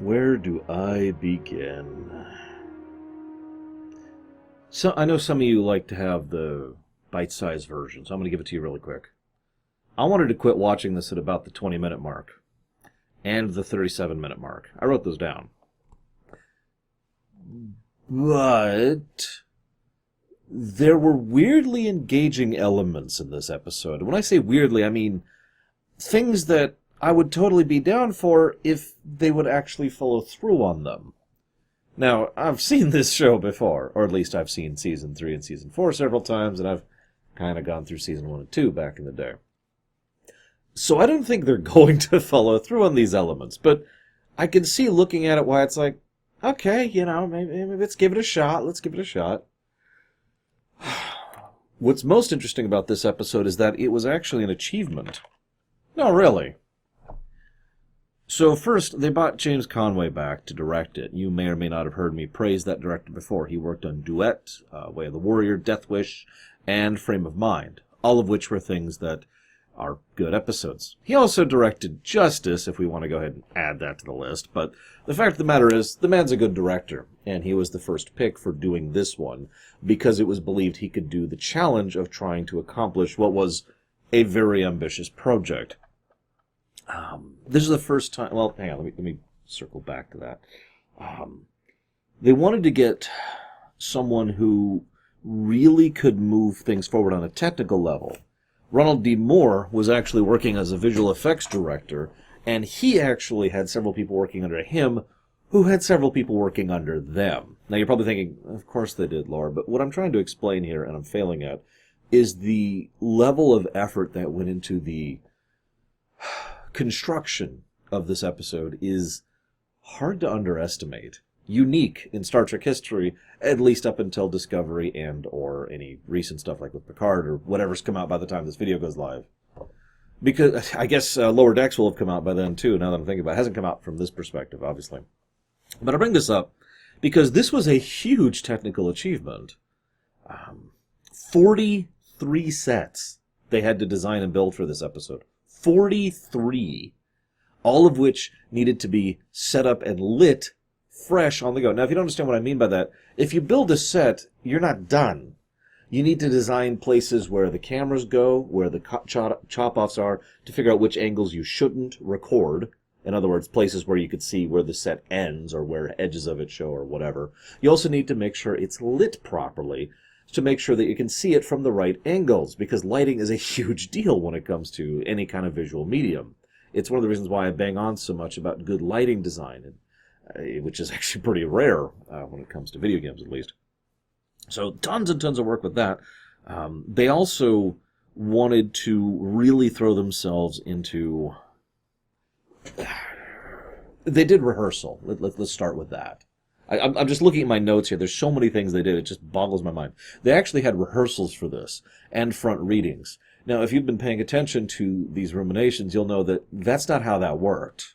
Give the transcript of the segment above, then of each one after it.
Where do I begin? So I know some of you like to have the bite-sized version, so I'm going to give it to you really quick. I wanted to quit watching this at about the 20-minute mark and the 37-minute mark. I wrote those down. But there were weirdly engaging elements in this episode. When I say weirdly, I mean things that I would totally be down for if they would actually follow through on them. Now, I've seen this show before, or at least I've seen Season 3 and Season 4 several times, and I've kind of gone through Season 1 and 2 back in the day. So I don't think they're going to follow through on these elements, but I can see looking at it why it's like, okay, maybe let's give it a shot, let's give it a shot. What's most interesting about this episode is that it was actually an achievement. No, really. So first, they brought James Conway back to direct it. You may or may not have heard me praise that director before. He worked on Duet, Way of the Warrior, Death Wish, and Frame of Mind, all of which were things that are good episodes. He also directed Justice, if we want to go ahead and add that to the list, but the fact of the matter is, the man's a good director, and he was the first pick for doing this one, because it was believed he could do the challenge of trying to accomplish what was a very ambitious project. This is the first time... Well, hang on, let me circle back to that. They wanted to get someone who really could move things forward on a technical level. Ronald D. Moore was actually working as a visual effects director, and he actually had several people working under him who had several people working under them. Now, you're probably thinking, of course they did, Laura, but what I'm trying to explain here, and I'm failing at, is the level of effort that went into the construction of this episode is hard to underestimate. Unique in Star Trek history, at least up until Discovery and or any recent stuff like with Picard or whatever's come out by the time this video goes live. Because I guess Lower Decks will have come out by then too, now that I'm thinking about it. It hasn't come out from this perspective, obviously. But I bring this up because this was a huge technical achievement. 43 sets they had to design and build for this episode. 43, all of which needed to be set up and lit fresh on the go. Now, if you don't understand what I mean by that, if you build a set, you're not done. You need to design places where the cameras go, where the chop-offs are, to figure out which angles you shouldn't record. In other words, places where you could see where the set ends or where edges of it show or whatever. You also need to make sure it's lit properly, to make sure that you can see it from the right angles, because lighting is a huge deal when it comes to any kind of visual medium. It's one of the reasons why I bang on so much about good lighting design, which is actually pretty rare when it comes to video games, at least. So tons and tons of work with that. They also wanted to really throw themselves into... They did rehearsal. Let's start with that. I'm just looking at my notes here. There's so many things they did, it just boggles my mind. They actually had rehearsals for this, and front readings. Now, if you've been paying attention to these Ruminations, you'll know that that's not how that worked.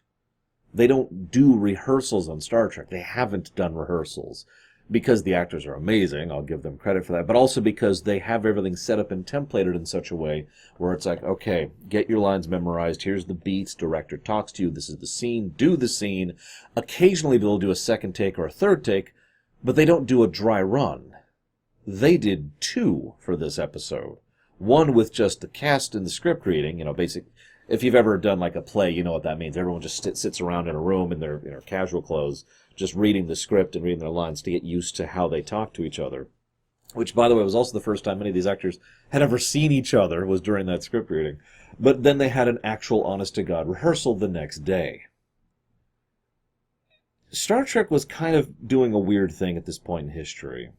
They don't do rehearsals on Star Trek. They haven't done rehearsals. Because the actors are amazing, I'll give them credit for that, but also because they have everything set up and templated in such a way where it's like, okay, get your lines memorized, here's the beats, director talks to you, this is the scene, do the scene. Occasionally they'll do a second take or a third take, but they don't do a dry run. They did 2 for this episode. One with just the cast and the script reading, basic. If you've ever done like a play, you know what that means. Everyone just sits around in a room in their casual clothes, just reading the script and reading their lines to get used to how they talk to each other. Which, by the way, was also the first time many of these actors had ever seen each other, was during that script reading. But then they had an actual honest-to-God rehearsal the next day. Star Trek was kind of doing a weird thing at this point in history.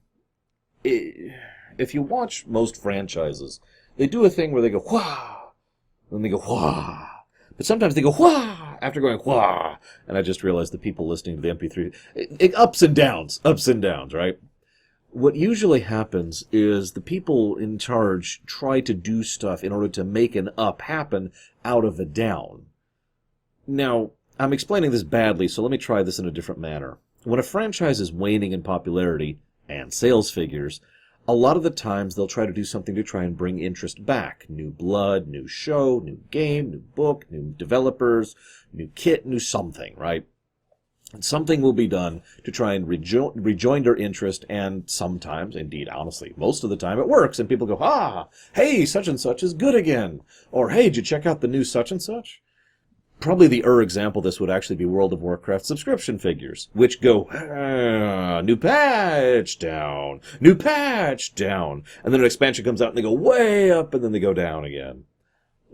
If you watch most franchises, they do a thing where they go, wah! Then they go, wah! But sometimes they go, wah! After going, wah! And I just realized the people listening to the MP3... ups and downs, right? What usually happens is the people in charge try to do stuff in order to make an up happen out of a down. Now, I'm explaining this badly, so let me try this in a different manner. When a franchise is waning in popularity and sales figures, a lot of the times they'll try to do something to try and bring interest back. New blood, new show, new game, new book, new developers, new kit, new something, right? Something will be done to try and rejoinder interest, and sometimes, indeed, honestly, most of the time, it works, and people go, hey, such and such is good again. Or, hey, did you check out the new such and such? Probably the example of this would actually be World of Warcraft subscription figures, which go, new patch, down, new patch, down. And then an expansion comes out and they go way up and then they go down again.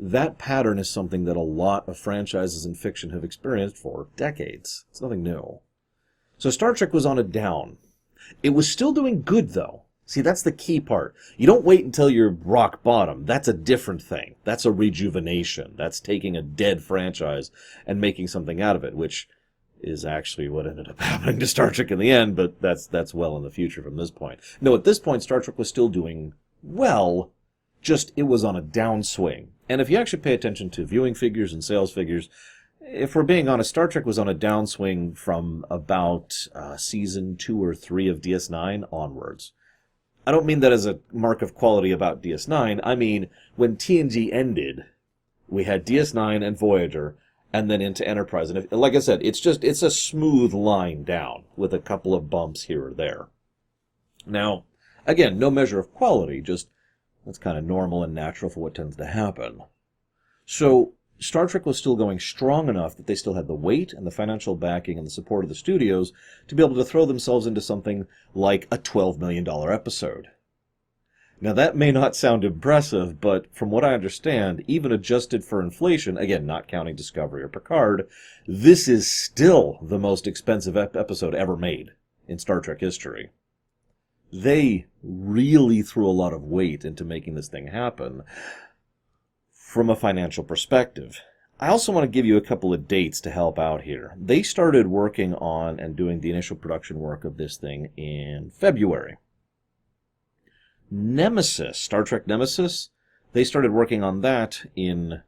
That pattern is something that a lot of franchises in fiction have experienced for decades. It's nothing new. So Star Trek was on a down. It was still doing good, though. See, that's the key part. You don't wait until you're rock bottom. That's a different thing. That's a rejuvenation. That's taking a dead franchise and making something out of it, which is actually what ended up happening to Star Trek in the end, but that's well in the future from this point. No, at this point, Star Trek was still doing well, just it was on a downswing. And if you actually pay attention to viewing figures and sales figures, if we're being honest, Star Trek was on a downswing from about season 2 or 3 of DS9 onwards. I don't mean that as a mark of quality about DS9. I mean, when TNG ended, we had DS9 and Voyager, and then into Enterprise. And like I said, it's a smooth line down with a couple of bumps here or there. Now, again, no measure of quality, just that's kind of normal and natural for what tends to happen. So, Star Trek was still going strong enough that they still had the weight and the financial backing and the support of the studios to be able to throw themselves into something like a $12 million episode. Now, that may not sound impressive, but from what I understand, even adjusted for inflation, again, not counting Discovery or Picard, this is still the most expensive episode ever made in Star Trek history. They really threw a lot of weight into making this thing happen from a financial perspective. I also want to give you a couple of dates to help out here. They started working on and doing the initial production work of this thing in February. Nemesis, Star Trek Nemesis, they started working on that in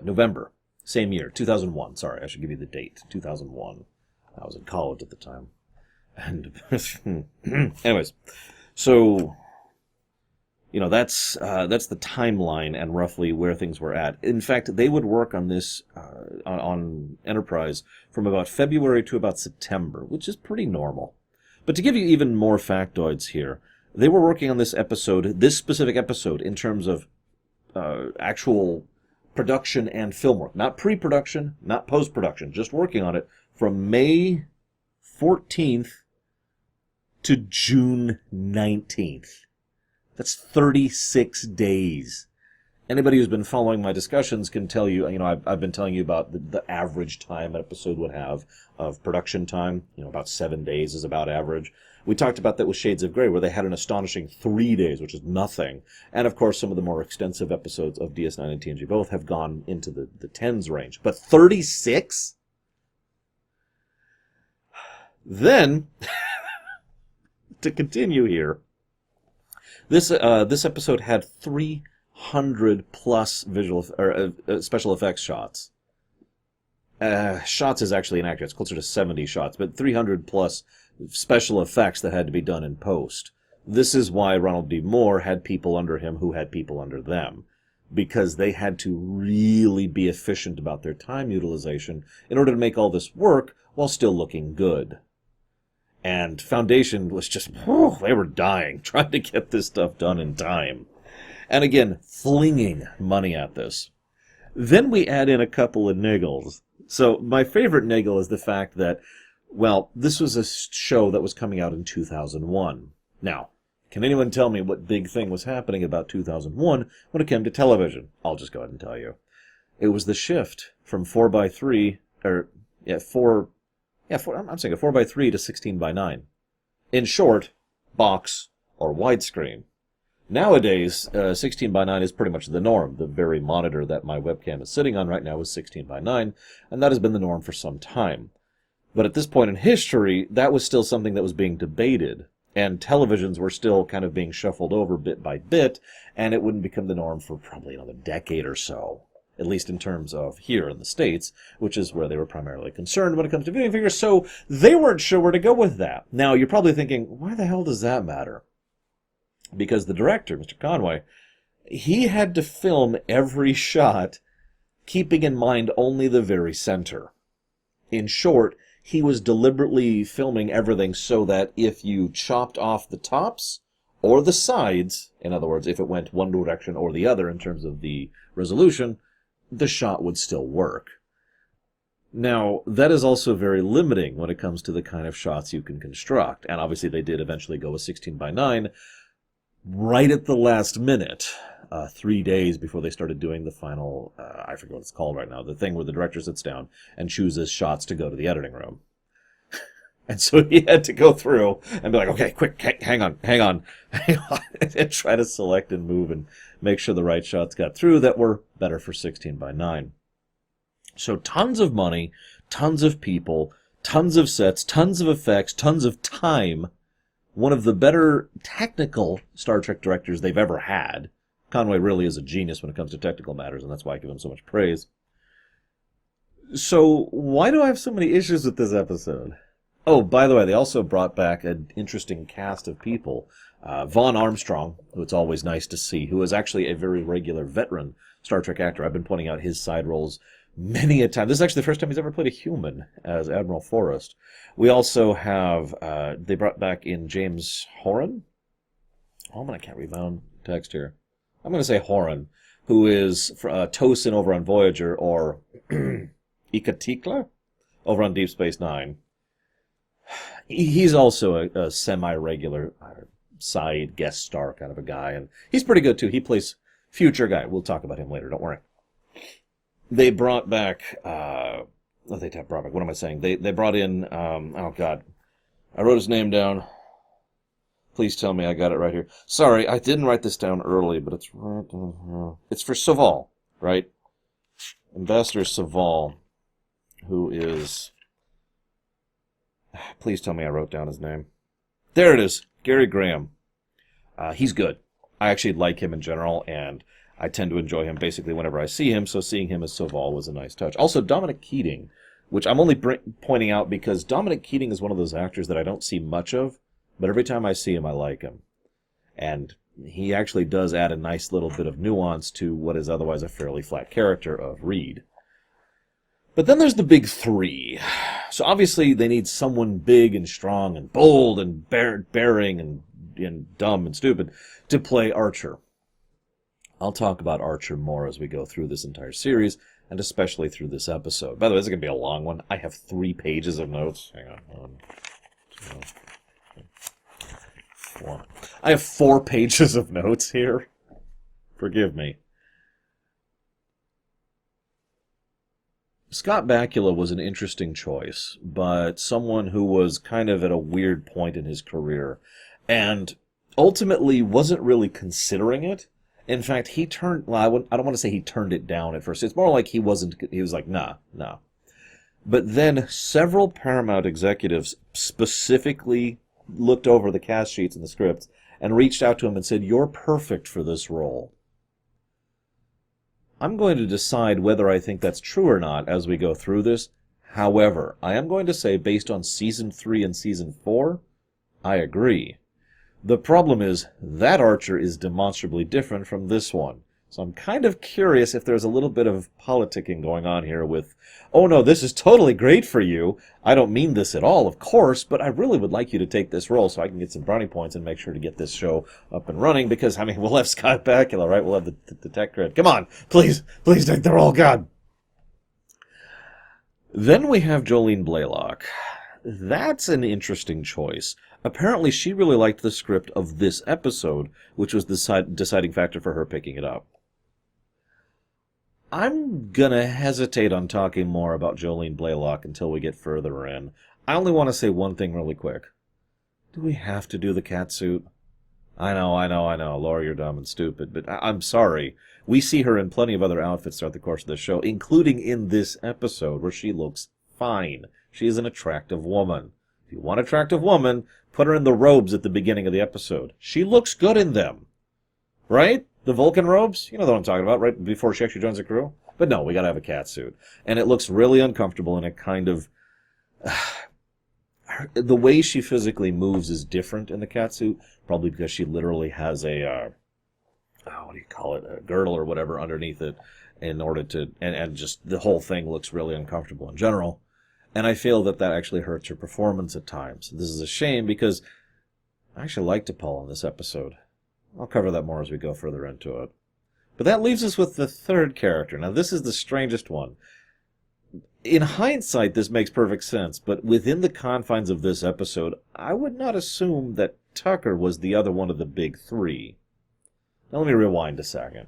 November, same year, 2001. Sorry, I should give you the date, 2001. I was in college at the time. And anyways, so that's the timeline and roughly where things were at. In fact, they would work on this on Enterprise from about February to about September, which is pretty normal. But to give you even more factoids here, they were working on this specific episode, in terms of actual production and film work, not pre-production, not post-production, just working on it from May 14th to June 19th. That's 36 days. Anybody who's been following my discussions can tell you, I've been telling you about the average time an episode would have of production time. About 7 days is about average. We talked about that with Shades of Grey, where they had an astonishing 3 days, which is nothing. And of course, some of the more extensive episodes of DS9 and TNG both have gone into the tens range. But 36? Then, to continue here, this episode had 300 plus special effects shots. Shots is actually inaccurate. It's closer to 70 shots, but 300 plus special effects that had to be done in post. This is why Ronald D. Moore had people under him who had people under them, because they had to really be efficient about their time utilization in order to make all this work while still looking good. And Foundation was just, they were dying trying to get this stuff done in time. And again, flinging money at this. Then we add in a couple of niggles. So my favorite niggle is the fact that, this was a show that was coming out in 2001. Now, can anyone tell me what big thing was happening about 2001 when it came to television? I'll just go ahead and tell you. It was the shift from 4:3, I'm saying a 4:3 to 16:9. In short, box or widescreen. Nowadays, 16:9 is pretty much the norm. The very monitor that my webcam is sitting on right now is 16:9, and that has been the norm for some time. But at this point in history, that was still something that was being debated, and televisions were still kind of being shuffled over bit by bit, and it wouldn't become the norm for probably another decade or so, at least in terms of here in the States, which is where they were primarily concerned when it comes to viewing figures, so they weren't sure where to go with that. Now, you're probably thinking, why the hell does that matter? Because the director, Mr. Conway, he had to film every shot keeping in mind only the very center. In short, he was deliberately filming everything so that if you chopped off the tops or the sides, in other words, if it went one direction or the other in terms of the resolution, the shot would still work. Now, that is also very limiting when it comes to the kind of shots you can construct. And obviously they did eventually go with 16:9 right at the last minute, 3 days before they started doing the final, I forget what it's called right now, the thing where the director sits down and chooses shots to go to the editing room. And so he had to go through and be like, okay, quick, hang on, and try to select and move and make sure the right shots got through that were better for 16:9. So tons of money, tons of people, tons of sets, tons of effects, tons of time. One of the better technical Star Trek directors they've ever had. Conway really is a genius when it comes to technical matters, and that's why I give him so much praise. So why do I have so many issues with this episode? Oh, by the way, they also brought back an interesting cast of people. Vaughn Armstrong, who it's always nice to see, who is actually a very regular veteran Star Trek actor. I've been pointing out his side roles many a time. This is actually the first time he's ever played a human as Admiral Forrest. We also have, they brought back in James Horan. Oh, man, I can't read my own text here. I'm going to say Horan, who is Tosin over on Voyager, or Ikatikla over on Deep Space Nine. He's also a semi-regular side guest star kind of a guy, and he's pretty good too. He plays future guy. We'll talk about him later, don't worry. They brought back, what am I saying? They brought in, oh God, I wrote his name down. Please tell me I got it right here. Sorry, I didn't write this down early, but it's right down here. It's for Saval, right? Ambassador Saval, who is... Please tell me I wrote down his name. There it is. Gary Graham. He's good. I actually like him in general, and I tend to enjoy him basically whenever I see him, so seeing him as Saval was a nice touch. Also, Dominic Keating, which I'm only pointing out because Dominic Keating is one of those actors that I don't see much of, but every time I see him, I like him. And he actually does add a nice little bit of nuance to what is otherwise a fairly flat character of Reed. But then there's the big three. So obviously they need someone big and strong and bold and bearing and dumb and stupid to play Archer. I'll talk about Archer more as we go through this entire series, and especially through this episode. By the way, this is going to be a long one. I have 3 pages of notes. Hang on. 1, 2, 4. I have 4 pages of notes here. Forgive me. Scott Bakula was an interesting choice, but someone who was kind of at a weird point in his career, and ultimately wasn't really considering it. In fact, he turned, well, I don't want to say he turned it down at first. It's more like he was like, nah. But then several Paramount executives specifically looked over the cast sheets and the scripts and reached out to him and said, "You're perfect for this role." I'm going to decide whether I think that's true or not as we go through this. However, I am going to say, based on Season 3 and Season 4, I agree. The problem is, that Archer is demonstrably different from this one. So I'm kind of curious if there's a little bit of politicking going on here with, oh no, this is totally great for you. I don't mean this at all, of course, but I really would like you to take this role so I can get some brownie points and make sure to get this show up and running, because, I mean, we'll have Scott Bakula, right? We'll have the tech cred. Come on, please take the role, God. Then we have Jolene Blaylock. That's an interesting choice. Apparently she really liked the script of this episode, which was the deciding factor for her picking it up. I'm gonna hesitate on talking more about Jolene Blaylock until we get further in. I only want to say one thing really quick. Do we have to do the catsuit? I know, Laura, you're dumb and stupid, but I'm sorry. We see her in plenty of other outfits throughout the course of the show, including in this episode, where she looks fine. She is an attractive woman. If you want an attractive woman, put her in the robes at the beginning of the episode. She looks good in them. Right? The Vulcan robes? You know what I'm talking about, right before she actually joins the crew? But no, we gotta have a catsuit. And it looks really uncomfortable, and it kind of... the way she physically moves is different in the catsuit, probably because she literally has a... what do you call it? A girdle or whatever underneath it in order to... And just the whole thing looks really uncomfortable in general. And I feel that actually hurts her performance at times. This is a shame because I actually liked T'Pol in this episode. I'll cover that more as we go further into it. But that leaves us with the third character. Now, this is the strangest one. In hindsight, this makes perfect sense, but within the confines of this episode, I would not assume that Tucker was the other one of the big three. Now, let me rewind a second.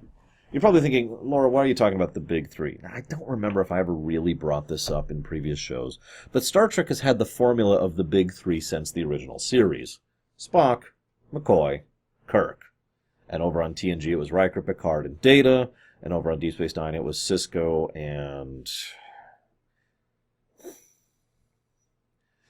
You're probably thinking, Laura, why are you talking about the big three? Now, I don't remember if I ever really brought this up in previous shows, but Star Trek has had the formula of the big three since the original series. Spock, McCoy, Kirk. And over on TNG, it was Riker, Picard, and Data. And over on Deep Space Nine, it was Sisko and...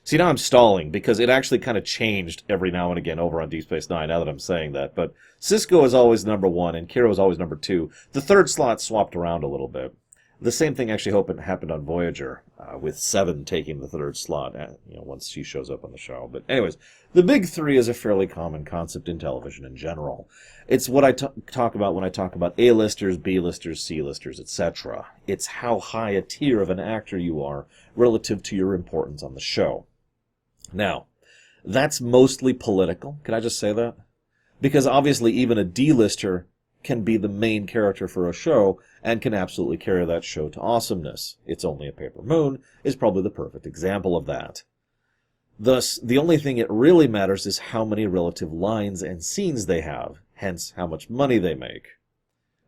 See, now I'm stalling, because it actually kind of changed every now and again over on Deep Space Nine, now that I'm saying that. But Sisko is always number one, and Kira was always number two. The third slot swapped around a little bit. The same thing actually happened on Voyager, with Seven taking the third slot, once she shows up on the show. But anyways, the big three is a fairly common concept in television in general. It's what I talk about when I talk about A-listers, B-listers, C-listers, etc. It's how high a tier of an actor you are relative to your importance on the show. Now, that's mostly political. Can I just say that? Because obviously even a D-lister can be the main character for a show and can absolutely carry that show to awesomeness. It's Only a Paper Moon is probably the perfect example of that. Thus, the only thing it really matters is how many relative lines and scenes they have, hence how much money they make.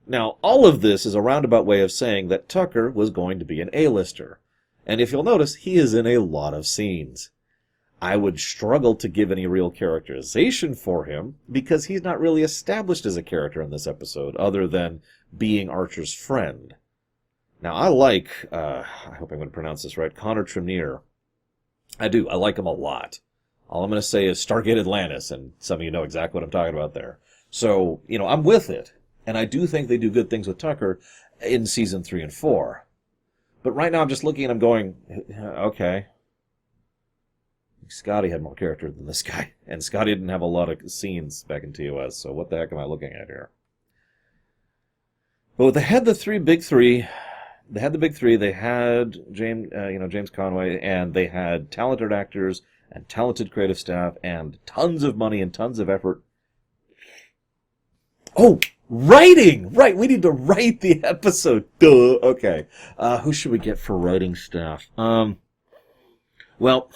Now, all of this is a roundabout way of saying that Tucker was going to be an A-lister. And if you'll notice, he is in a lot of scenes. I would struggle to give any real characterization for him, because he's not really established as a character in this episode, other than being Archer's friend. Now, I like, I hope I'm going to pronounce this right, Connor Trinneer. I do. I like him a lot. All I'm going to say is Stargate Atlantis, and some of you know exactly what I'm talking about there. So, I'm with it. And I do think they do good things with Tucker in Season 3 and 4. But right now I'm just looking and I'm going, okay. Scotty had more character than this guy. And Scotty didn't have a lot of scenes back in TOS, so what the heck am I looking at here? But they had the big three. They had James Conway, and they had talented actors and talented creative staff and tons of money and tons of effort. Oh, writing! Right, we need to write the episode. Duh. Okay. Who should we get for writing staff? Well,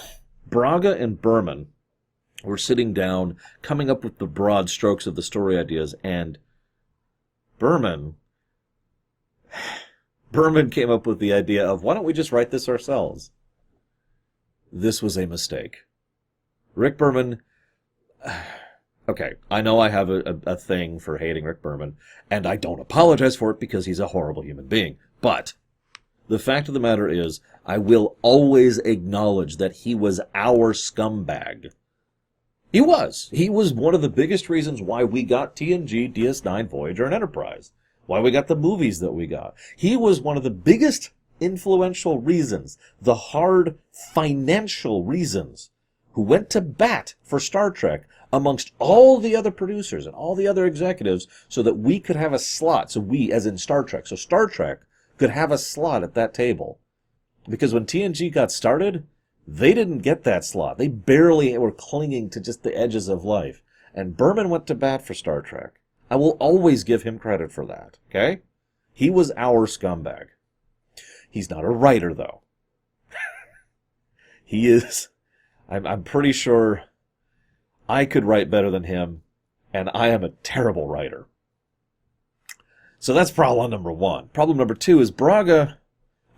Braga and Berman were sitting down, coming up with the broad strokes of the story ideas, and Berman came up with the idea of, why don't we just write this ourselves? This was a mistake. Rick Berman... Okay, I know I have a thing for hating Rick Berman, and I don't apologize for it because he's a horrible human being. But the fact of the matter is, I will always acknowledge that he was our scumbag. He was. He was one of the biggest reasons why we got TNG, DS9, Voyager, and Enterprise. Why we got the movies that we got. He was one of the biggest influential reasons, the hard financial reasons, who went to bat for Star Trek amongst all the other producers and all the other executives so that we could have a slot. So we, as in Star Trek. So Star Trek could have a slot at that table. Because when TNG got started, they didn't get that slot. They barely were clinging to just the edges of life. And Berman went to bat for Star Trek. I will always give him credit for that, okay? He was our scumbag. He's not a writer, though. He is... I'm pretty sure I could write better than him, and I am a terrible writer. So that's problem number one. Problem number two is Braga.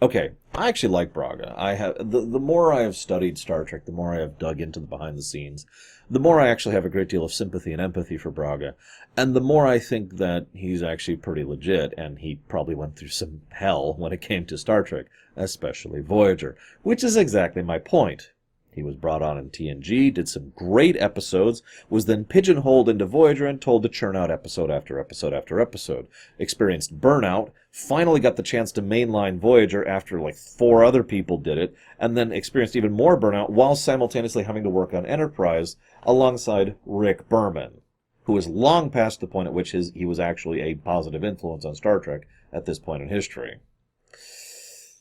Okay, I actually like Braga. I have the more I have studied Star Trek, the more I have dug into the behind the scenes, the more I actually have a great deal of sympathy and empathy for Braga, and the more I think that he's actually pretty legit, and he probably went through some hell when it came to Star Trek, especially Voyager, which is exactly my point. He was brought on in TNG, did some great episodes, was then pigeonholed into Voyager and told to churn out episode after episode after episode. Experienced burnout, finally got the chance to mainline Voyager after like 4 other people did it, and then experienced even more burnout while simultaneously having to work on Enterprise alongside Rick Berman, who was long past the point at which he was actually a positive influence on Star Trek at this point in history.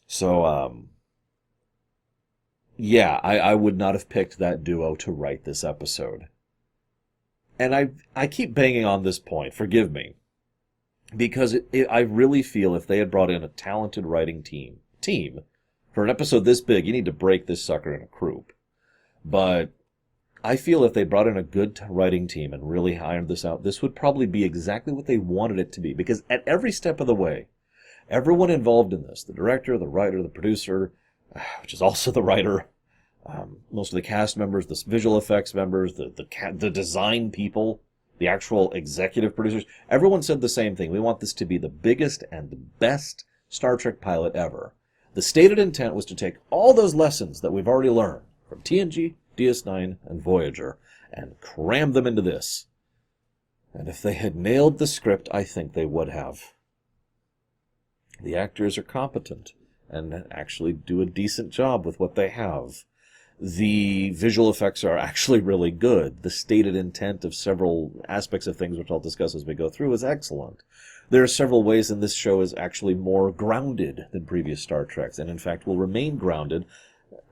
So, yeah, I would not have picked that duo to write this episode. And I keep banging on this point, forgive me, because I really feel if they had brought in a talented writing team, for an episode this big, you need to break this sucker in a croup. But I feel if they brought in a good writing team and really ironed this out, this would probably be exactly what they wanted it to be. Because at every step of the way, everyone involved in this, the director, the writer, the producer, which is also the writer, most of the cast members, the visual effects members, the design people, the actual executive producers, everyone said the same thing. We want this to be the biggest and the best Star Trek pilot ever. The stated intent was to take all those lessons that we've already learned from TNG, DS9, and Voyager and cram them into this. And if they had nailed the script, I think they would have. The actors are competent and actually do a decent job with what they have. The visual effects are actually really good. The stated intent of several aspects of things, which I'll discuss as we go through, is excellent. There are several ways in this show is actually more grounded than previous Star Treks, and in fact will remain grounded,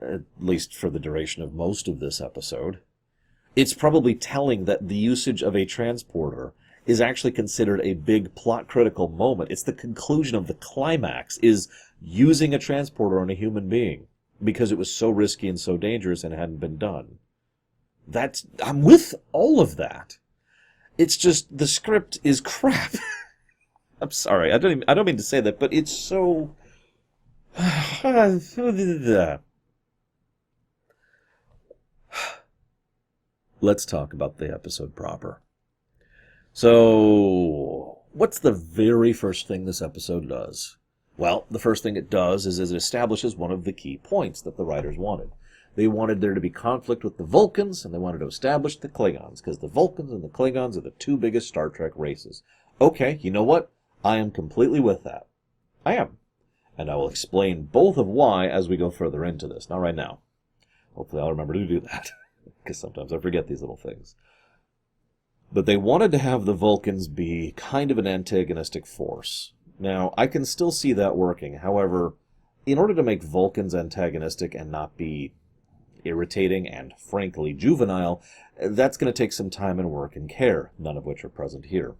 at least for the duration of most of this episode. It's probably telling that the usage of a transporter is actually considered a big plot-critical moment. It's the conclusion of the climax, is using a transporter on a human being, because it was so risky and so dangerous and hadn't been done. I'm with all of that. It's just the script is crap. I'm sorry, I don't mean to say that, but it's so... Let's talk about the episode proper. So, what's the very first thing this episode does? Well, the first thing it does is it establishes one of the key points that the writers wanted. They wanted there to be conflict with the Vulcans, and they wanted to establish the Klingons, because the Vulcans and the Klingons are the two biggest Star Trek races. Okay, you know what? I am completely with that. I am. And I will explain both of why as we go further into this. Not right now. Hopefully I'll remember to do that, because sometimes I forget these little things. But they wanted to have the Vulcans be kind of an antagonistic force. Now, I can still see that working. However, in order to make Vulcans antagonistic and not be irritating and, frankly, juvenile, that's going to take some time and work and care, none of which are present here.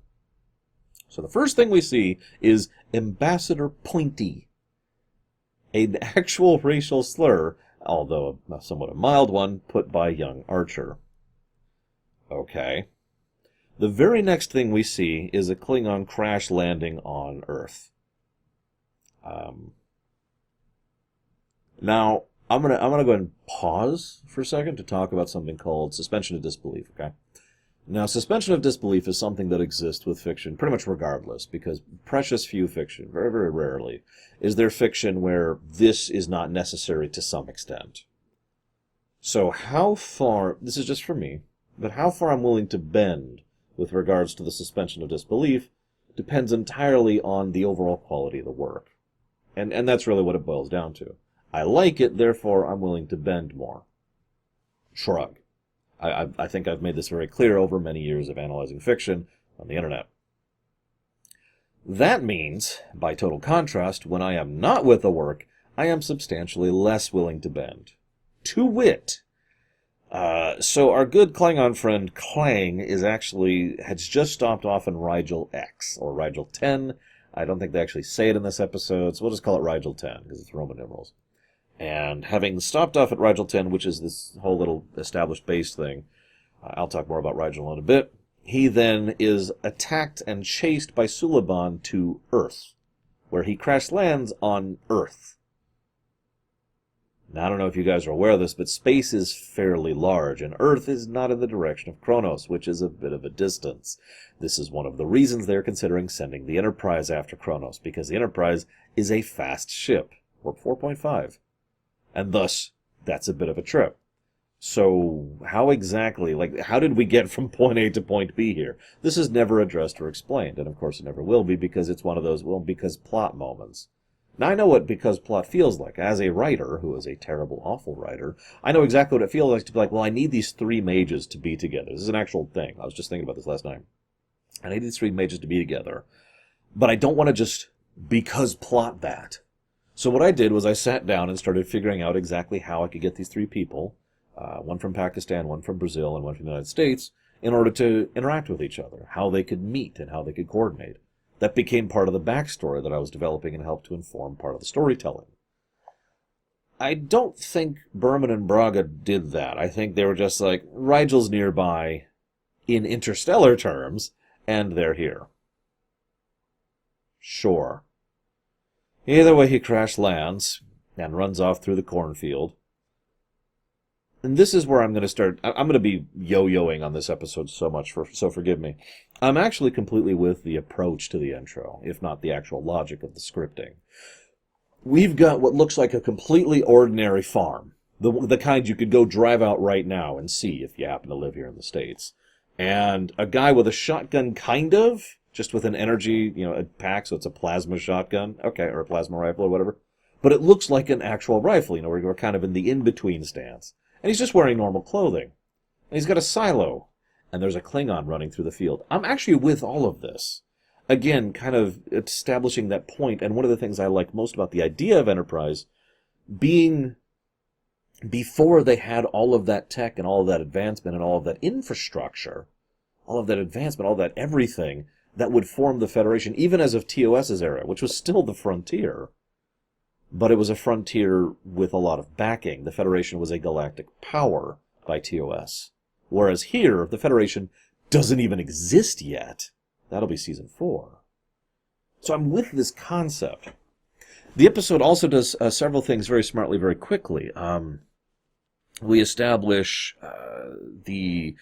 So the first thing we see is Ambassador Pointy, an actual racial slur, although somewhat a mild one, put by young Archer. Okay. The very next thing we see is a Klingon crash landing on Earth. Now, I'm gonna go ahead and pause for a second to talk about something called suspension of disbelief, okay? Now, suspension of disbelief is something that exists with fiction pretty much regardless, because precious few fiction, very, very rarely, is there fiction where this is not necessary to some extent. So how far, this is just for me, but how far I'm willing to bend with regards to the suspension of disbelief depends entirely on the overall quality of the work. And that's really what it boils down to. I like it, therefore I'm willing to bend more. Shrug. I think I've made this very clear over many years of analyzing fiction on the internet. That means, by total contrast, when I am not with a work, I am substantially less willing to bend. To wit, so our good Klingon friend Klang has just stopped off in Rigel X, or Rigel 10. I don't think they actually say it in this episode, so we'll just call it Rigel 10, because it's Roman numerals. And having stopped off at Rigel 10, which is this whole little established base thing, I'll talk more about Rigel in a bit, he then is attacked and chased by Suliban to Earth, where he crash lands on Earth. Now, I don't know if you guys are aware of this, but space is fairly large, and Earth is not in the direction of Kronos, which is a bit of a distance. This is one of the reasons they're considering sending the Enterprise after Kronos, because the Enterprise is a fast ship, Warp 4.5. And thus, that's a bit of a trip. So, how exactly, how did we get from point A to point B here? This is never addressed or explained, and of course it never will be, because it's one of those, because plot moments. Now, I know what because plot feels like. As a writer, who is a terrible, awful writer, I know exactly what it feels like to be like, well, I need these three mages to be together. This is an actual thing. I was just thinking about this last night. I need these three mages to be together. But I don't want to just because plot that. So what I did was I sat down and started figuring out exactly how I could get these three people, one from Pakistan, one from Brazil, and one from the United States, in order to interact with each other, how they could meet and how they could coordinate. That became part of the backstory that I was developing and helped to inform part of the storytelling. I don't think Berman and Braga did that. I think they were just like, Rigel's nearby in interstellar terms, and they're here. Sure. Either way, he crash lands and runs off through the cornfield. And this is where I'm going to start. I'm going to be yo-yoing on this episode so much, so forgive me. I'm actually completely with the approach to the intro, if not the actual logic of the scripting. We've got what looks like a completely ordinary farm, the kind you could go drive out right now and see if you happen to live here in the States. And a guy with a shotgun, kind of, just with an energy, a pack, so it's a plasma shotgun, okay, or a plasma rifle or whatever. But it looks like an actual rifle, we're kind of in the in-between stance. And he's just wearing normal clothing. And he's got a silo. And there's a Klingon running through the field. I'm actually with all of this. Again, kind of establishing that point. And one of the things I like most about the idea of Enterprise being before they had all of that tech and all of that advancement and all of that infrastructure, all of that advancement, all of that everything that would form the Federation, even as of TOS's era, which was still the frontier. But it was a frontier with a lot of backing. The Federation was a galactic power by TOS. Whereas here, the Federation doesn't even exist yet. That'll be Season 4. So I'm with this concept. The episode also does several things very smartly, very quickly. We establish the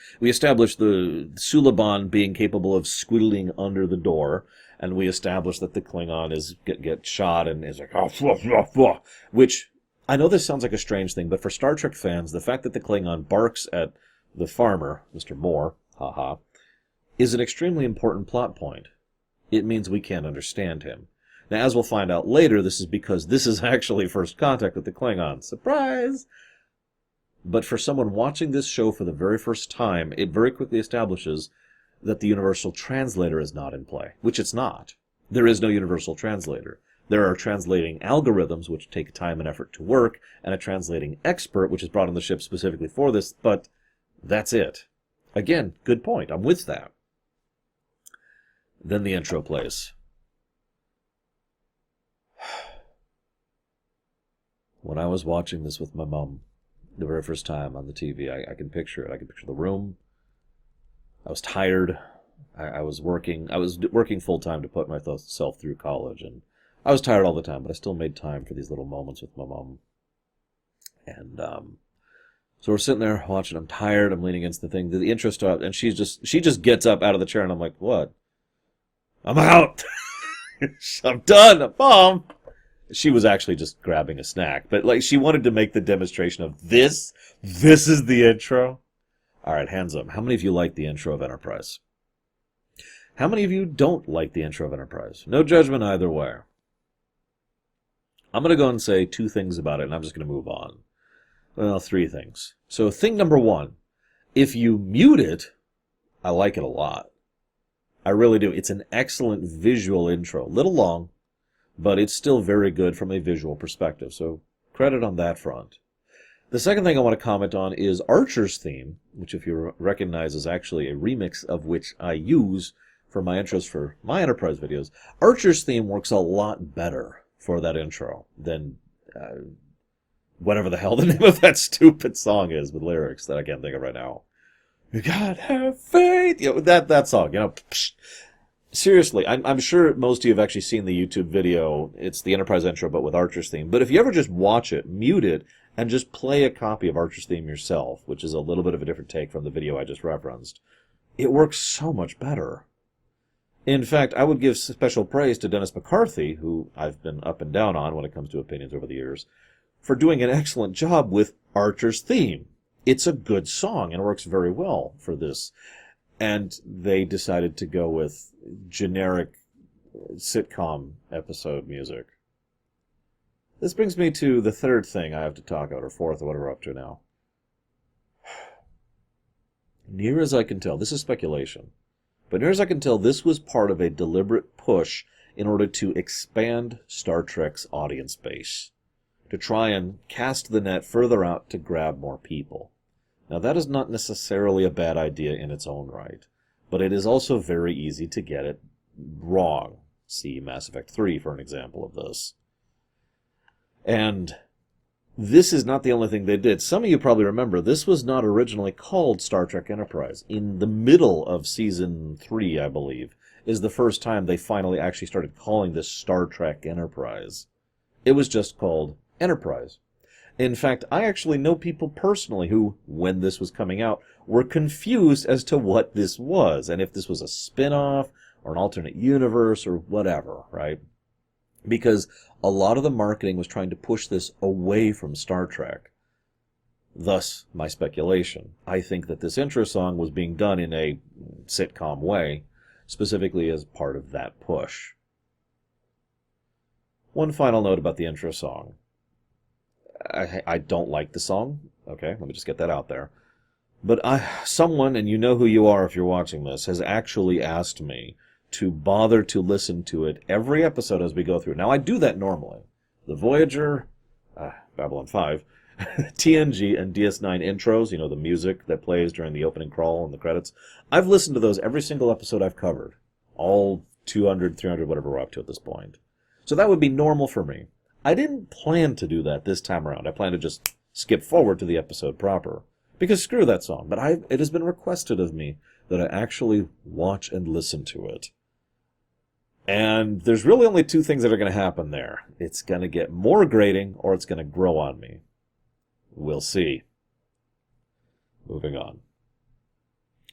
Suliban being capable of squiddling under the door. And we establish that the Klingon get shot and is like, oh, fluff, fluff, fluff, which, I know this sounds like a strange thing, but for Star Trek fans, the fact that the Klingon barks at the farmer, Mr. Moore, haha, is an extremely important plot point. It means we can't understand him. Now, as we'll find out later, this is because this is actually first contact with the Klingon. Surprise! But for someone watching this show for the very first time, it very quickly establishes that the universal translator is not in play, which it's not. There is no universal translator. There are translating algorithms which take time and effort to work, and a translating expert which is brought on the ship specifically for this, but that's it. Again, good point. I'm with that. Then the intro plays. When I was watching this with my mom the very first time on the TV, I can picture it. I can picture the room. I was tired. I was working full-time to put myself through college, and I was tired all the time, but I still made time for these little moments with my mom. And so we're sitting there watching. I'm tired. I'm leaning against the thing. The intro stopped, and she just gets up out of the chair, and I'm like, what? I'm out. I'm done. Mom. She was actually just grabbing a snack, but she wanted to make the demonstration of this. This is the intro. All right, hands up. How many of you like the intro of Enterprise? How many of you don't like the intro of Enterprise? No judgment either way. I'm going to go and say two things about it, and I'm just going to move on. Well, three things. So thing number one, if you mute it, I like it a lot. I really do. It's an excellent visual intro. A little long, but it's still very good from a visual perspective. So credit on that front. The second thing I want to comment on is Archer's theme, which if you recognize is actually a remix of which I use for my intros for my Enterprise videos. Archer's theme works a lot better for that intro than whatever the hell the name of that stupid song is with lyrics that I can't think of right now. You gotta have faith. That song, psh. Seriously, I'm sure most of you have actually seen the YouTube video. It's the Enterprise intro, but with Archer's theme. But if you ever just watch it, mute it, and just play a copy of Archer's theme yourself, which is a little bit of a different take from the video I just referenced, it works so much better. In fact, I would give special praise to Dennis McCarthy, who I've been up and down on when it comes to opinions over the years, for doing an excellent job with Archer's theme. It's a good song and works very well for this. And they decided to go with generic sitcom episode music. This brings me to the third thing I have to talk about, or fourth, or whatever we're up to now. Near as I can tell, this is speculation, but near as I can tell, this was part of a deliberate push in order to expand Star Trek's audience base, to try and cast the net further out to grab more people. Now, that is not necessarily a bad idea in its own right, but it is also very easy to get it wrong. See Mass Effect 3 for an example of this. And this is not the only thing they did. Some of you probably remember, this was not originally called Star Trek Enterprise. In the middle of Season 3, I believe, is the first time they finally actually started calling this Star Trek Enterprise. It was just called Enterprise. In fact, I actually know people personally who, when this was coming out, were confused as to what this was, and if this was a spin-off, or an alternate universe, or whatever, right? Because a lot of the marketing was trying to push this away from Star Trek. Thus, my speculation. I think that this intro song was being done in a sitcom way, specifically as part of that push. One final note about the intro song. I don't like the song. Okay, let me just get that out there. But someone, and you know who you are if you're watching this, has actually asked me to bother to listen to it every episode as we go through. Now, I do that normally. The Voyager, Babylon 5, TNG, and DS9 intros, you know, the music that plays during the opening crawl and the credits. I've listened to those every single episode I've covered. All 200, 300, whatever we're up to at this point. So that would be normal for me. I didn't plan to do that this time around. I planned to just skip forward to the episode proper. Because screw that song. But it has been requested of me that I actually watch and listen to it. And there's really only two things that are going to happen there. It's going to get more grating, or it's going to grow on me. We'll see. Moving on.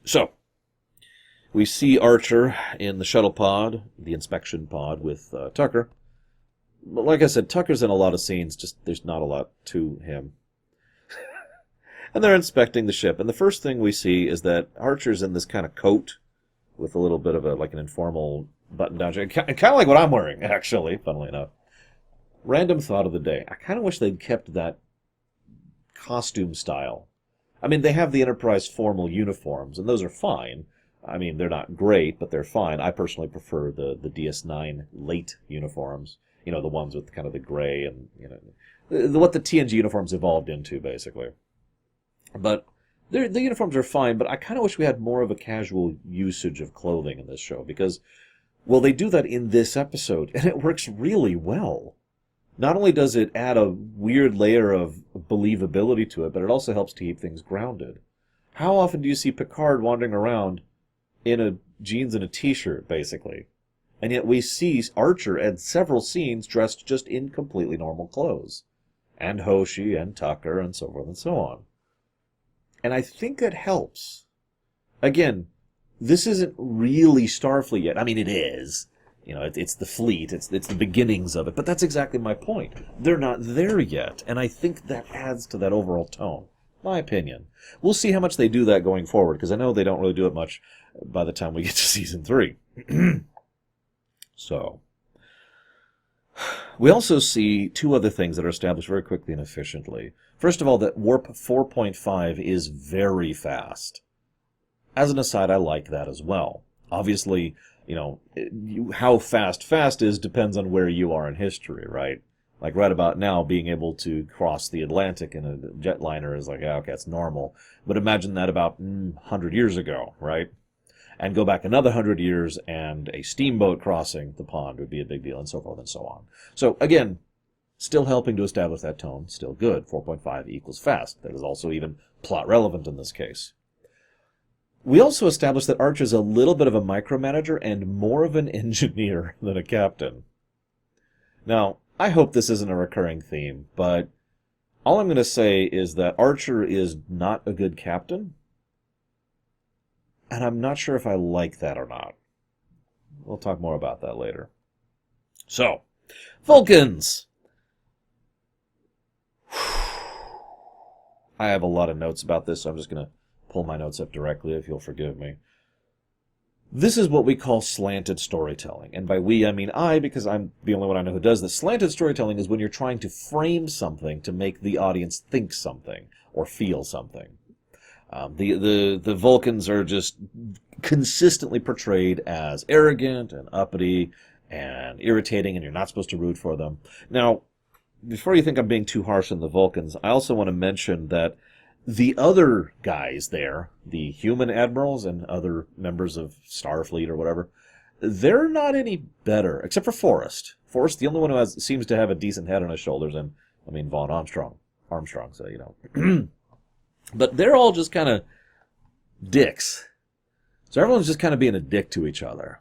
So, we see Archer in the shuttle pod, the inspection pod with Tucker. But like I said, Tucker's in a lot of scenes, just there's not a lot to him. And they're inspecting the ship, and the first thing we see is that Archer's in this kind of coat with a little bit of an informal button-down jacket. Kind of like what I'm wearing, actually, funnily enough. Random thought of the day. I kind of wish they'd kept that costume style. I mean, they have the Enterprise formal uniforms, and those are fine. I mean, they're not great, but they're fine. I personally prefer the DS9 late uniforms. You know, the ones with kind of the gray and, you know, what the TNG uniforms evolved into, basically. But the uniforms are fine, but I kind of wish we had more of a casual usage of clothing in this show, because, well, they do that in this episode, and it works really well. Not only does it add a weird layer of believability to it, but it also helps to keep things grounded. How often do you see Picard wandering around in jeans and a t-shirt, basically? And yet we see Archer in several scenes dressed just in completely normal clothes. And Hoshi and Tucker and so forth and so on. And I think it helps. Again, this isn't really Starfleet yet. I mean, it is. You know, it's the fleet. It's the beginnings of it. But that's exactly my point. They're not there yet. And I think that adds to that overall tone. My opinion. We'll see how much they do that going forward, because I know they don't really do it much by the time we get to Season 3. So, we also see two other things that are established very quickly and efficiently. First of all, that Warp 4.5 is very fast. As an aside, I like that as well. Obviously, you know, how fast is depends on where you are in history, right? Like right about now, being able to cross the Atlantic in a jetliner is like, yeah, okay, it's normal. But imagine that about 100 years ago, right? And go back another 100 years, and a steamboat crossing the pond would be a big deal, and so forth and so on. So, again, still helping to establish that tone, still good. 4.5 equals fast. That is also even plot relevant in this case. We also established that Archer's a little bit of a micromanager and more of an engineer than a captain. Now, I hope this isn't a recurring theme, but all I'm going to say is that Archer is not a good captain, and I'm not sure if I like that or not. We'll talk more about that later. So, Vulcans! I have a lot of notes about this, so I'm just going to pull my notes up directly, if you'll forgive me. This is what we call slanted storytelling. And by we, I mean I, because I'm the only one I know who does this. Slanted storytelling is when you're trying to frame something to make the audience think something or feel something. The Vulcans are just consistently portrayed as arrogant and uppity and irritating, and you're not supposed to root for them. Now, before you think I'm being too harsh on the Vulcans, I also want to mention that the other guys there, the human admirals and other members of Starfleet or whatever, they're not any better, except for Forrest. Forrest, the only one who seems to have a decent head on his shoulders, and, I mean, Vaughn Armstrong, so, you know. But they're all just kind of dicks. So everyone's just kind of being a dick to each other.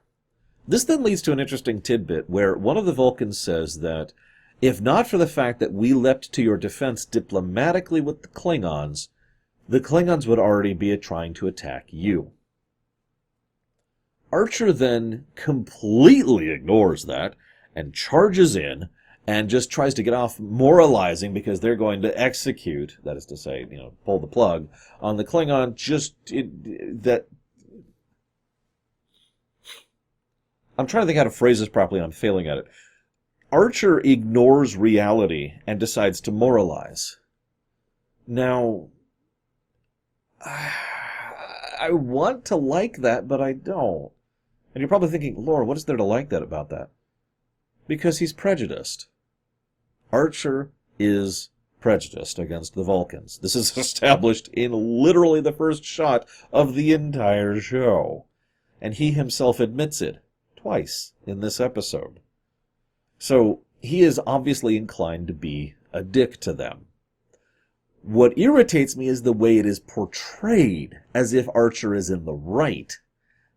This then leads to an interesting tidbit where one of the Vulcans says that if not for the fact that we leapt to your defense diplomatically with the Klingons would already be trying to attack you. Archer then completely ignores that and charges in and just tries to get off moralizing because they're going to execute, that is to say, you know, pull the plug on the Klingon. I'm trying to think how to phrase this properly, and I'm failing at it. Archer ignores reality and decides to moralize. Now, I want to like that, but I don't. And you're probably thinking, Laura, what is there to like that about that? Because he's prejudiced. Archer is prejudiced against the Vulcans. This is established in literally the first shot of the entire show. And he himself admits it twice in this episode. So he is obviously inclined to be a dick to them. What irritates me is the way it is portrayed, as if Archer is in the right.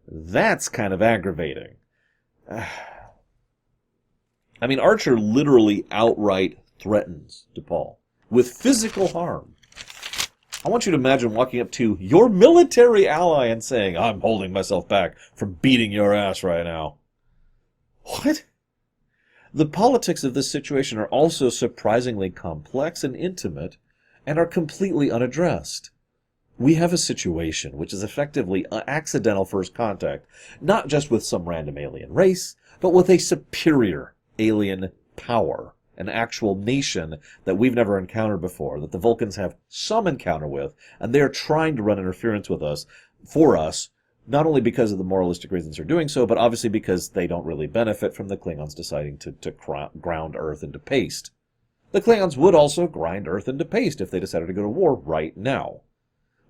That's kind of aggravating. I mean, Archer literally outright threatens T'Pol with physical harm. I want you to imagine walking up to your military ally and saying, I'm holding myself back from beating your ass right now. What? The politics of this situation are also surprisingly complex and intimate and are completely unaddressed. We have a situation which is effectively accidental first contact, not just with some random alien race, but with a superior alien power, an actual nation that we've never encountered before, that the Vulcans have some encounter with, and they are trying to run interference with us, for us, not only because of the moralistic reasons they're doing so, but obviously because they don't really benefit from the Klingons deciding to ground Earth into paste. The Klingons would also grind Earth into paste if they decided to go to war right now.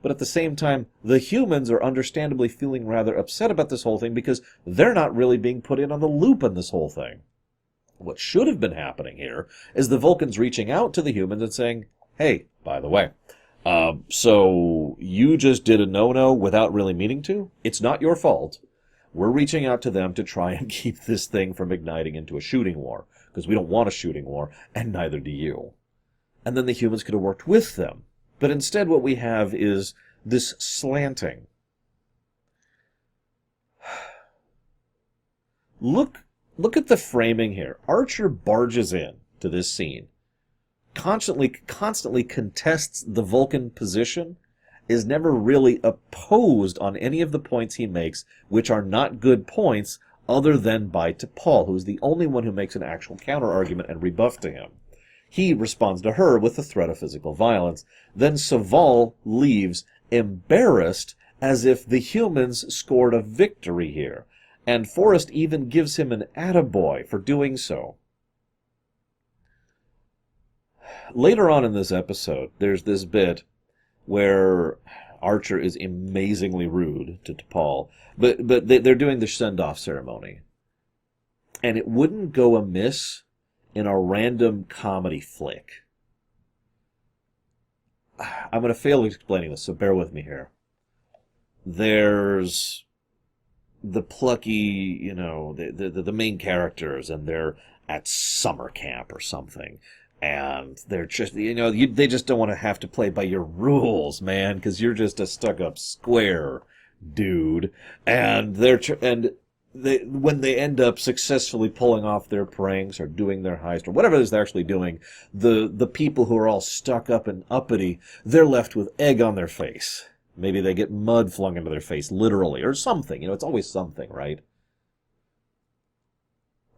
But at the same time, the humans are understandably feeling rather upset about this whole thing because they're not really being put in on the loop in this whole thing. What should have been happening here is the Vulcans reaching out to the humans and saying, hey, by the way, so you just did a no-no without really meaning to? It's not your fault. We're reaching out to them to try and keep this thing from igniting into a shooting war, because we don't want a shooting war, and neither do you. And then the humans could have worked with them. But instead what we have is this slanting. Look at the framing here. Archer barges in to this scene, constantly contests the Vulcan position, is never really opposed on any of the points he makes, which are not good points, other than by T'Pol, who is the only one who makes an actual counter-argument and rebuff to him. He responds to her with the threat of physical violence. Then Saval leaves, embarrassed, as if the humans scored a victory here. And Forrest even gives him an attaboy for doing so. Later on in this episode, there's this bit where Archer is amazingly rude to T'Pol, but they're doing the send-off ceremony. And it wouldn't go amiss in a random comedy flick. I'm going to fail at explaining this, so bear with me here. There's the plucky, the main characters, and they're at summer camp or something. And they're just, they just don't want to have to play by your rules, man, because you're just a stuck-up square dude. And when they end up successfully pulling off their pranks or doing their heist or whatever it is they're actually doing, the people who are all stuck up and uppity, they're left with egg on their face. Maybe they get mud flung into their face, literally, or something. It's always something, right?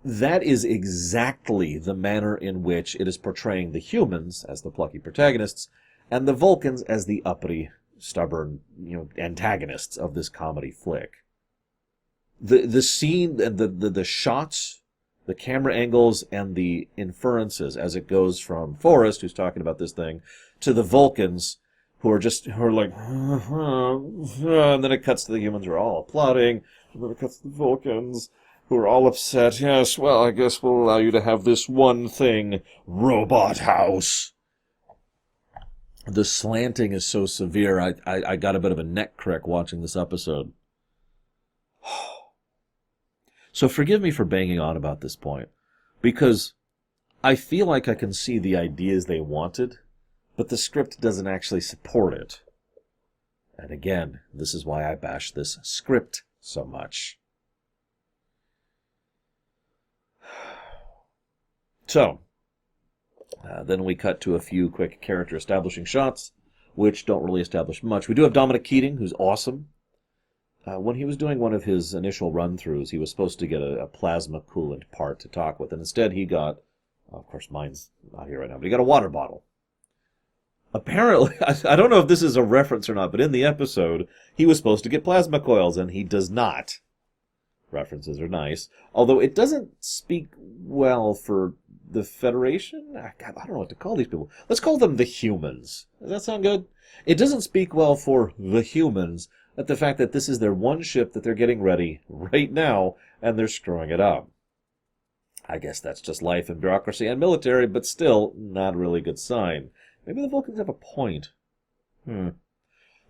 That is exactly the manner in which it is portraying the humans as the plucky protagonists and the Vulcans as the uppity, stubborn, antagonists of this comedy flick. The scene and the shots The camera angles and the inferences as it goes from Forrest, who's talking about this thing, to the Vulcans, who are like, and then it cuts to the humans who are all applauding, and then it cuts to the Vulcans, who are all upset. Yes, well, I guess we'll allow you to have this one thing, Robot House. The slanting is so severe, I got a bit of a neck crick watching this episode. So forgive me for banging on about this point, because I feel like I can see the ideas they wanted, but the script doesn't actually support it. And again, this is why I bash this script so much. So, then we cut to a few quick character establishing shots, which don't really establish much. We do have Dominic Keating, who's awesome. When he was doing one of his initial run-throughs, he was supposed to get a plasma coolant part to talk with, and instead he got, of course mine's not here right now, but he got a water bottle. Apparently, I don't know if this is a reference or not, but in the episode, he was supposed to get plasma coils, and he does not. References are nice, although it doesn't speak well for the Federation? God, I don't know what to call these people. Let's call them the humans. Does that sound good? It doesn't speak well for the humans at the fact that this is their one ship that they're getting ready right now, and they're screwing it up. I guess that's just life and bureaucracy and military, but still not a really good sign. Maybe the Vulcans have a point. Then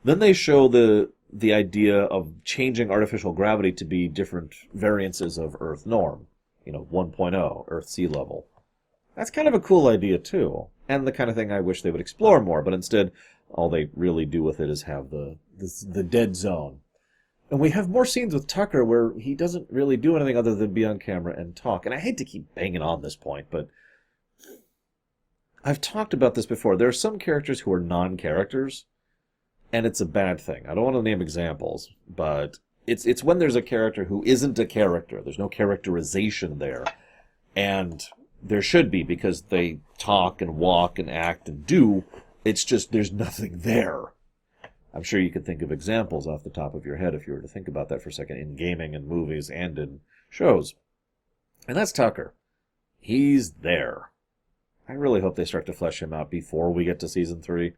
they show the idea of changing artificial gravity to be different variances of Earth norm. 1.0, Earth sea level. That's kind of a cool idea, too. And the kind of thing I wish they would explore more, but instead, all they really do with it is have the dead zone. And we have more scenes with Tucker where he doesn't really do anything other than be on camera and talk. And I hate to keep banging on this point, but I've talked about this before. There are some characters who are non-characters, and it's a bad thing. I don't want to name examples, but it's when there's a character who isn't a character. There's no characterization there. And there should be, because they talk and walk and act and do. It's just there's nothing there. I'm sure you could think of examples off the top of your head if you were to think about that for a second, in gaming and movies and in shows. And that's Tucker. He's there. I really hope they start to flesh him out before we get to season 3.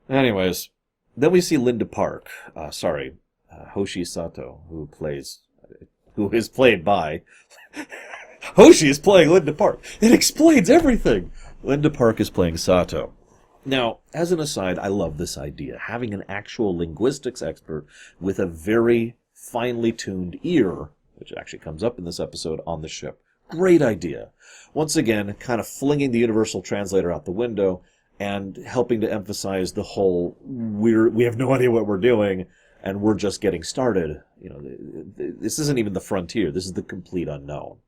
Anyways, then we see Linda Park. Hoshi Sato, who is played by... Hoshi is playing Linda Park. It explains everything. Linda Park is playing Sato. Now, as an aside, I love this idea. Having an actual linguistics expert with a very finely tuned ear, which actually comes up in this episode, on the ship. Great idea. Once again, kind of flinging the universal translator out the window and helping to emphasize the whole, we have no idea what we're doing, and we're just getting started. This isn't even the frontier. This is the complete unknown.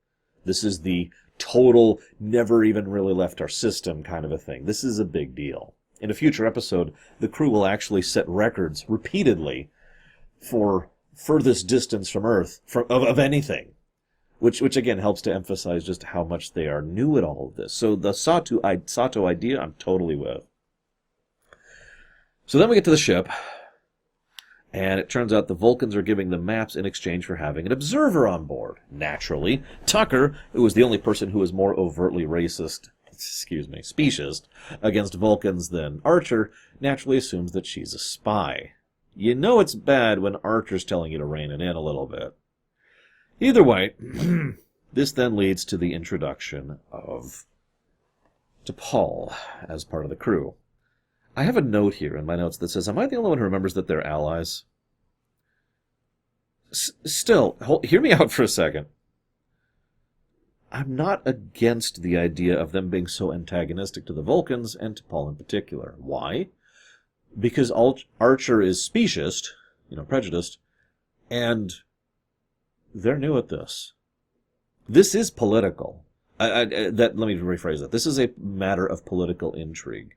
This is the total, never even really left our system kind of a thing. This is a big deal. In a future episode, the crew will actually set records repeatedly for furthest distance from Earth of anything, which again helps to emphasize just how much they are new at all of this. So the Sato idea, I'm totally with. So then we get to the ship, and it turns out the Vulcans are giving them maps in exchange for having an observer on board. Naturally, Tucker, who is the only person who is more overtly speciesist against Vulcans than Archer, naturally assumes that she's a spy. You know it's bad when Archer's telling you to rein it in a little bit. Either way, this then leads to the introduction of T'Pol as part of the crew. I have a note here in my notes that says, am I the only one who remembers that they're allies? Still, hear me out for a second. I'm not against the idea of them being so antagonistic to the Vulcans, and T'Pol in particular. Why? Because Archer is speciesist, prejudiced, and they're new at this. This is political. Let me rephrase that. This is a matter of political intrigue.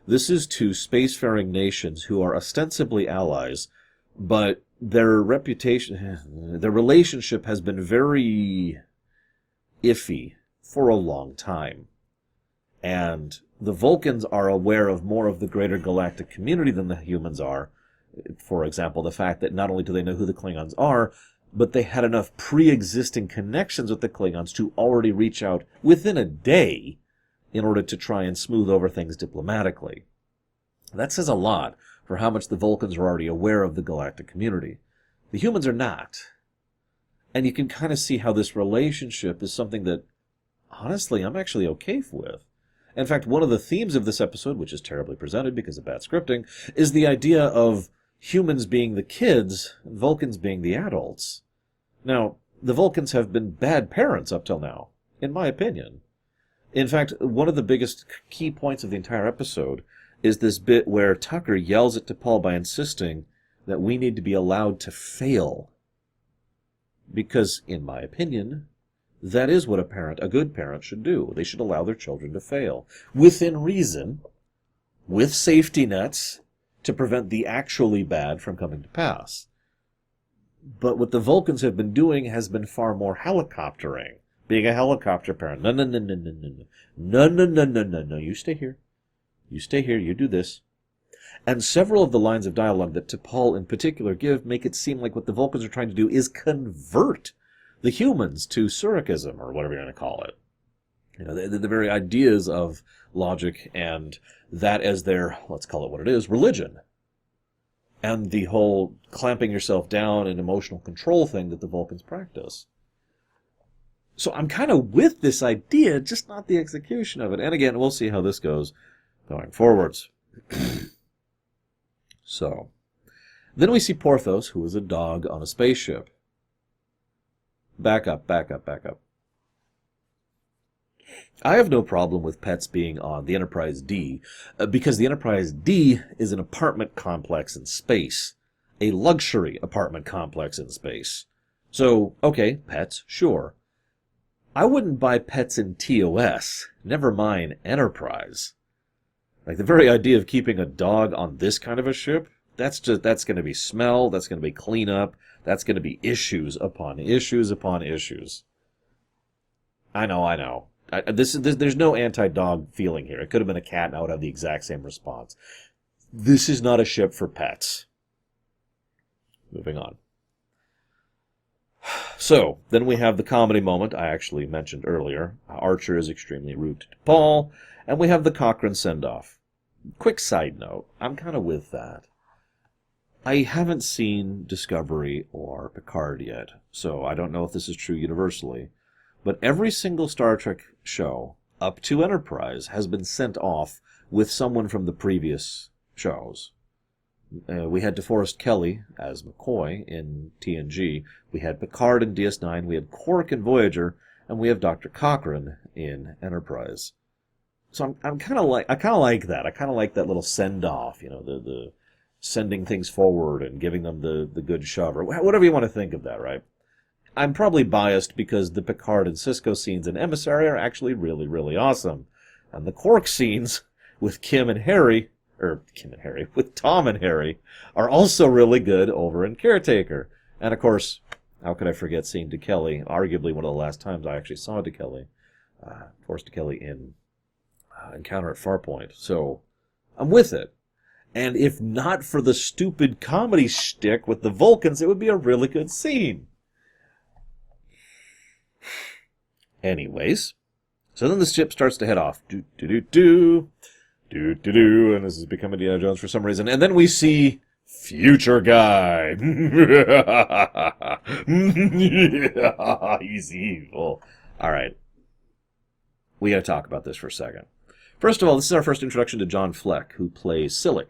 This is two spacefaring nations who are ostensibly allies, but their relationship has been very iffy for a long time. And the Vulcans are aware of more of the greater galactic community than the humans are. For example, the fact that not only do they know who the Klingons are, but they had enough pre-existing connections with the Klingons to already reach out within a day in order to try and smooth over things diplomatically. That says a lot for how much the Vulcans are already aware of the galactic community. The humans are not. And you can kind of see how this relationship is something that, honestly, I'm actually okay with. In fact, one of the themes of this episode, which is terribly presented because of bad scripting, is the idea of humans being the kids and Vulcans being the adults. Now, the Vulcans have been bad parents up till now, in my opinion. In fact, one of the biggest key points of the entire episode is this bit where Tucker yells at T'Pol by insisting that we need to be allowed to fail. Because, in my opinion, that is what a good parent should do. They should allow their children to fail. Within reason, with safety nets, to prevent the actually bad from coming to pass. But what the Vulcans have been doing has been far more helicoptering. Being a helicopter parent. No, no, no, no, no, no, no. No, no, no, no, no, no. You stay here. You stay here. You do this. And several of the lines of dialogue that T'Pol in particular give make it seem like what the Vulcans are trying to do is convert the humans to Surakism, or whatever you're going to call it. You know, the very ideas of logic and that as their, let's call it what it is, religion. And the whole clamping yourself down and emotional control thing that the Vulcans practice. So I'm kind of with this idea, just not the execution of it. And again, we'll see how this goes going forwards. So, then we see Porthos, who is a dog on a spaceship. Back up, back up, back up. I have no problem with pets being on the Enterprise D, because the Enterprise D is an apartment complex in space. A luxury apartment complex in space. So, okay, pets, sure. I wouldn't buy pets in TOS, never mind Enterprise. Like, the very idea of keeping a dog on this kind of a ship, that's going to be smell, that's going to be cleanup, that's going to be issues upon issues upon issues. I know. There's no anti-dog feeling here. It could have been a cat and I would have the exact same response. This is not a ship for pets. Moving on. So, then we have the comedy moment I actually mentioned earlier. Archer is extremely rude to Paul, and we have the Cochrane send-off. Quick side note, I'm kind of with that. I haven't seen Discovery or Picard yet, so I don't know if this is true universally, but every single Star Trek show, up to Enterprise, has been sent off with someone from the previous shows. We had DeForest Kelley as McCoy in TNG, we had Picard in DS9, we had Quark in Voyager, and we have Dr. Cochrane in Enterprise. So I kind of like that. I kind of like that little send-off, you know, the sending things forward and giving them the good shove, or whatever you want to think of that, right? I'm probably biased because the Picard and Sisko scenes in Emissary are actually really, really awesome. And the Quark scenes with Tom and Harry, are also really good over in Caretaker. And of course, how could I forget seeing DeKelly, arguably one of the last times I actually saw DeKelly, Forrest DeKelly in Encounter at Farpoint. So, I'm with it. And if not for the stupid comedy shtick with the Vulcans, it would be a really good scene. Anyways, so then the ship starts to head off. Do-do-do-do. Do-do-do. And this is becoming Indiana Jones for some reason. And then we see Future Guy. He's evil. Alright. We gotta talk about this for a second. First of all, this is our first introduction to John Fleck, who plays Silic.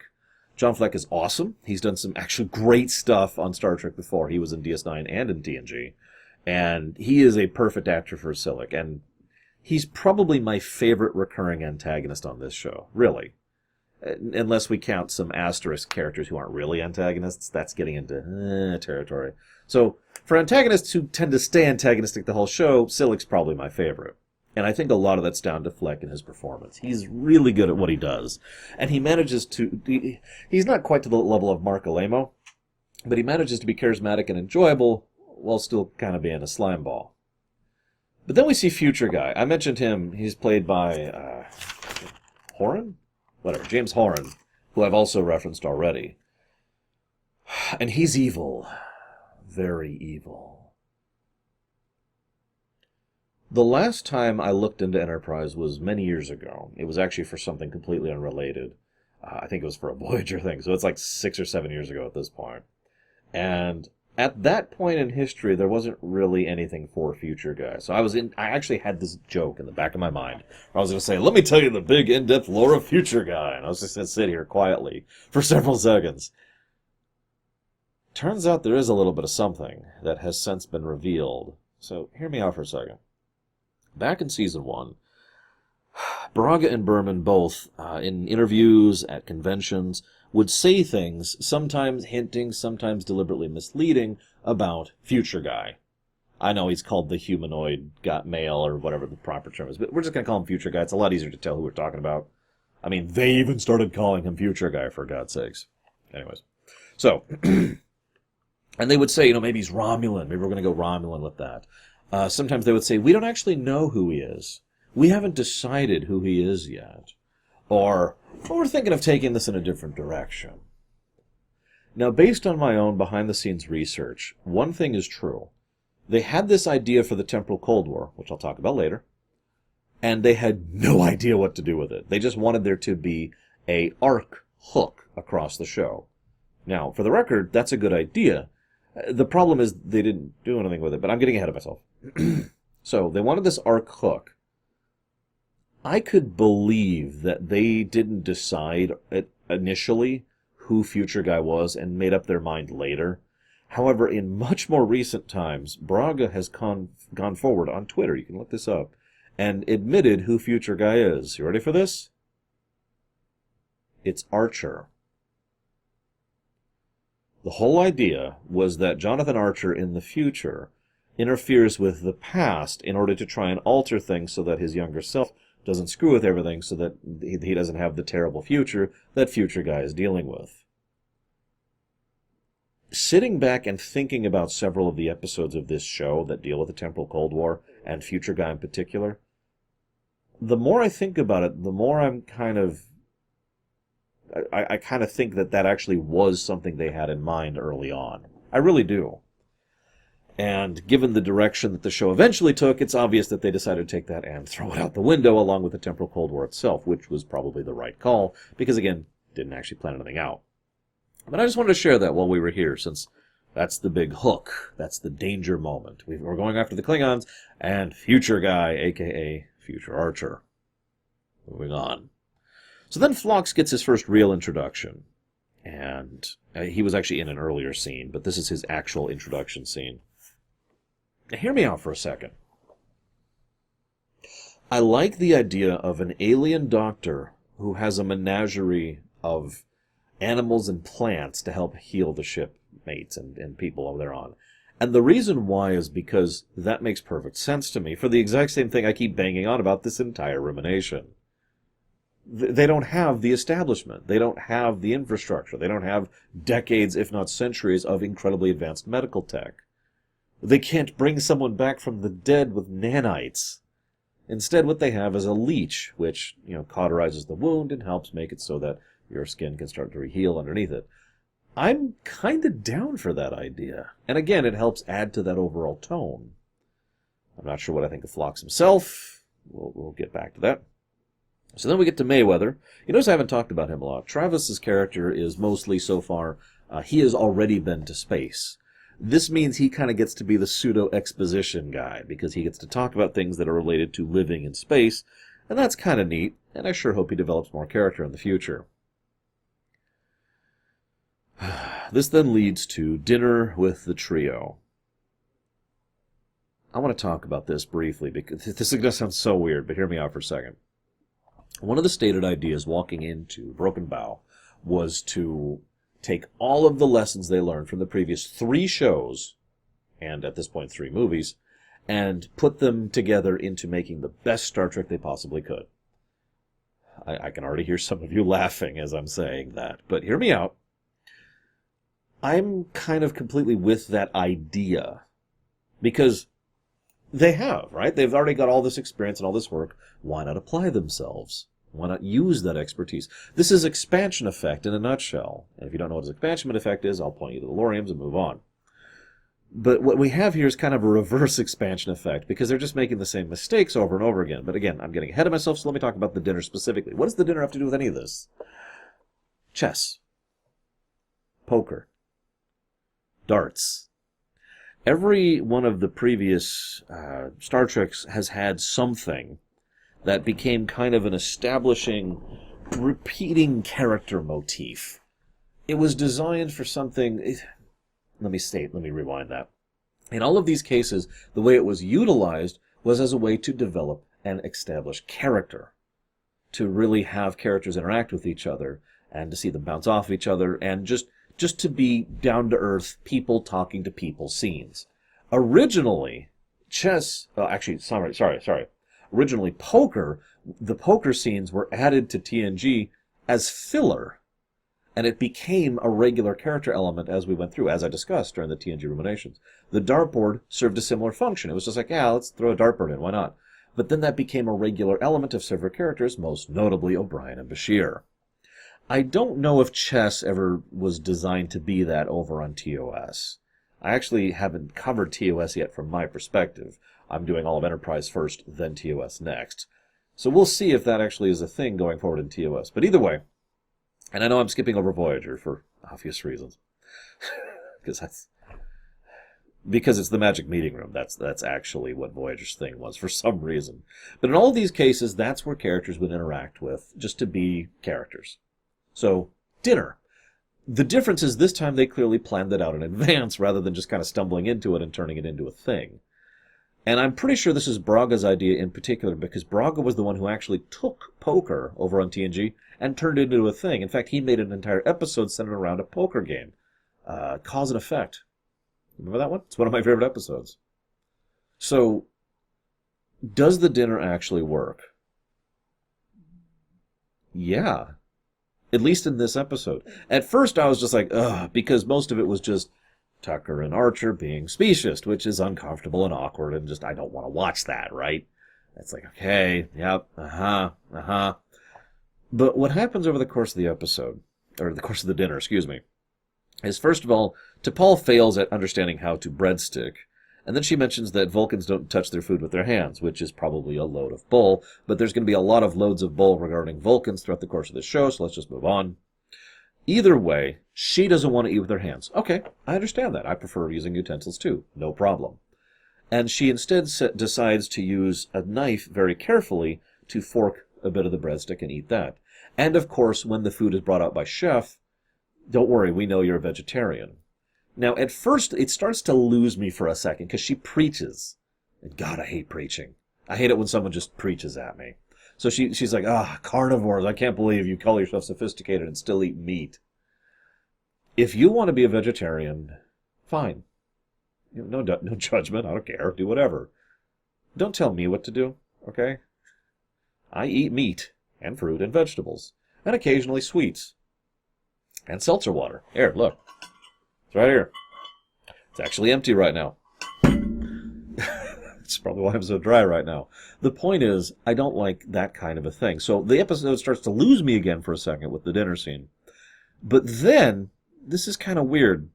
John Fleck is awesome. He's done some actually great stuff on Star Trek before. He was in DS9 and in TNG. And he is a perfect actor for Silic. And he's probably my favorite recurring antagonist on this show. Really. Unless we count some asterisk characters who aren't really antagonists. That's getting into territory. So, for antagonists who tend to stay antagonistic the whole show, Silic's probably my favorite. And I think a lot of that's down to Fleck and his performance. He's really good at what he does. And he manages to... He's not quite to the level of Mark Alamo, but he manages to be charismatic and enjoyable while still kind of being a slimeball. But then we see Future Guy. I mentioned him. He's played by... Horan? Whatever. James Horan, who I've also referenced already. And he's evil. very evil. The last time I looked into Enterprise was many years ago. It was actually for something completely unrelated. I think it was for a Voyager thing, so it's like 6 or 7 years ago at this point. And at that point in history, there wasn't really anything for Future Guy. So I actually had this joke in the back of my mind. I was going to say, let me tell you the big in-depth lore of Future Guy. And I was just going to sit here quietly for several seconds. Turns out there is a little bit of something that has since been revealed. So hear me out for a second. Back in Season 1, Braga and Berman both, in interviews, at conventions, would say things, sometimes hinting, sometimes deliberately misleading, about Future Guy. I know he's called the humanoid got male, or whatever the proper term is, but we're just going to call him Future Guy. It's a lot easier to tell who we're talking about. I mean, they even started calling him Future Guy, for God's sakes. Anyways. So, and they would say, maybe he's Romulan. Maybe we're going to go Romulan with that. Sometimes they would say, we don't actually know who he is. We haven't decided who he is yet. Or, we're thinking of taking this in a different direction. Now, based on my own behind-the-scenes research, one thing is true. They had this idea for the Temporal Cold War, which I'll talk about later, and they had no idea what to do with it. They just wanted there to be a arc hook across the show. Now, for the record, that's a good idea. The problem is they didn't do anything with it, but I'm getting ahead of myself. So, they wanted this arc hook. I could believe that they didn't decide initially who Future Guy was and made up their mind later. However, in much more recent times, Braga has gone forward on Twitter, you can look this up, and admitted who Future Guy is. You ready for this? It's Archer. The whole idea was that Jonathan Archer in the future interferes with the past in order to try and alter things so that his younger self doesn't screw with everything, so that he doesn't have the terrible future that Future Guy is dealing with. Sitting back and thinking about several of the episodes of this show that deal with the Temporal Cold War, and Future Guy in particular, the more I think about it, the more I'm I kind of think that actually was something they had in mind early on. I really do. And given the direction that the show eventually took, it's obvious that they decided to take that and throw it out the window along with the Temporal Cold War itself, which was probably the right call, because, again, didn't actually plan anything out. But I just wanted to share that while we were here, since that's the big hook. That's the danger moment. We're going after the Klingons and Future Guy, a.k.a. Future Archer. Moving on. So then Phlox gets his first real introduction. And he was actually in an earlier scene, but this is his actual introduction scene. Now, hear me out for a second. I like the idea of an alien doctor who has a menagerie of animals and plants to help heal the shipmates and people they're on. And the reason why is because that makes perfect sense to me, for the exact same thing I keep banging on about this entire rumination. They don't have the establishment. They don't have the infrastructure. They don't have decades, if not centuries, of incredibly advanced medical tech. They can't bring someone back from the dead with nanites. Instead, what they have is a leech, which, cauterizes the wound and helps make it so that your skin can start to heal underneath it. I'm kind of down for that idea. And again, it helps add to that overall tone. I'm not sure what I think of Phlox himself. We'll get back to that. So then we get to Mayweather. You notice I haven't talked about him a lot. Travis's character is mostly, so far, he has already been to space. This means he kind of gets to be the pseudo-exposition guy, because he gets to talk about things that are related to living in space, and that's kind of neat, and I sure hope he develops more character in the future. This then leads to dinner with the trio. I want to talk about this briefly, because this is going to sound so weird, but hear me out for a second. One of the stated ideas walking into Broken Bow was to take all of the lessons they learned from the previous 3 shows, and at this point 3 movies, and put them together into making the best Star Trek they possibly could. I can already hear some of you laughing as I'm saying that, but hear me out. I'm kind of completely with that idea, because they have, right? They've already got all this experience and all this work. Why not apply themselves? Why not use that expertise? This is expansion effect in a nutshell. And if you don't know what an expansion effect is, I'll point you to the Loriums and move on. But what we have here is kind of a reverse expansion effect, because they're just making the same mistakes over and over again. But again, I'm getting ahead of myself, so let me talk about the dinner specifically. What does the dinner have to do with any of this? Chess. Poker. Darts. Every one of the previous Star Treks has had something that became kind of an establishing, repeating character motif. It was designed for something... Let me rewind that. In all of these cases, the way it was utilized was as a way to develop and establish character, to really have characters interact with each other, and to see them bounce off each other, and just to be down-to-earth, people talking to people scenes. Originally, Originally, the poker scenes were added to TNG as filler, and it became a regular character element as we went through, as I discussed during the TNG Ruminations. The dartboard served a similar function. It was just like, yeah, let's throw a dartboard in, why not? But then that became a regular element of several characters, most notably O'Brien and Bashir. I don't know if chess ever was designed to be that over on TOS. I actually haven't covered TOS yet from my perspective. I'm doing all of Enterprise first, then TOS next. So we'll see if that actually is a thing going forward in TOS. But either way, and I know I'm skipping over Voyager for obvious reasons, because it's the magic meeting room. That's actually what Voyager's thing was for some reason. But in all of these cases, that's where characters would interact with, just to be characters. So, dinner. The difference is this time they clearly planned it out in advance rather than just kind of stumbling into it and turning it into a thing. And I'm pretty sure this is Braga's idea in particular, because Braga was the one who actually took poker over on TNG and turned it into a thing. In fact, he made an entire episode centered around a poker game. Cause and Effect. Remember that one? It's one of my favorite episodes. So, does the dinner actually work? Yeah. At least in this episode. At first I was just like, ugh, because most of it was just Tucker and Archer being specious, which is uncomfortable and awkward, and just, I don't want to watch that, right? It's like, okay, yep, But what happens over the course of the episode, or the course of the dinner, is first of all, T'Pol fails at understanding how to breadstick, and then she mentions that Vulcans don't touch their food with their hands, which is probably a load of bull, but there's going to be a lot of loads of bull regarding Vulcans throughout the course of the show, so let's just move on. Either way, she doesn't want to eat with her hands. Okay, I understand that. I prefer using utensils too. No problem. And she instead decides to use a knife very carefully to fork a bit of the breadstick and eat that. And of course, when the food is brought out by Chef, don't worry, we know you're a vegetarian. Now, at first, it starts to lose me for a second, because she preaches. And God, I hate preaching. I hate it when someone just preaches at me. So she's like, carnivores, I can't believe you call yourself sophisticated and still eat meat. If you want to be a vegetarian, fine. No judgment, I don't care, do whatever. Don't tell me what to do, okay? I eat meat, and fruit, and vegetables, and occasionally sweets. And seltzer water. Here, look. It's right here. It's actually empty right now. It's probably why I'm so dry right now. The point is, I don't like that kind of a thing. So the episode starts to lose me again for a second with the dinner scene. But then, this is kind of weird.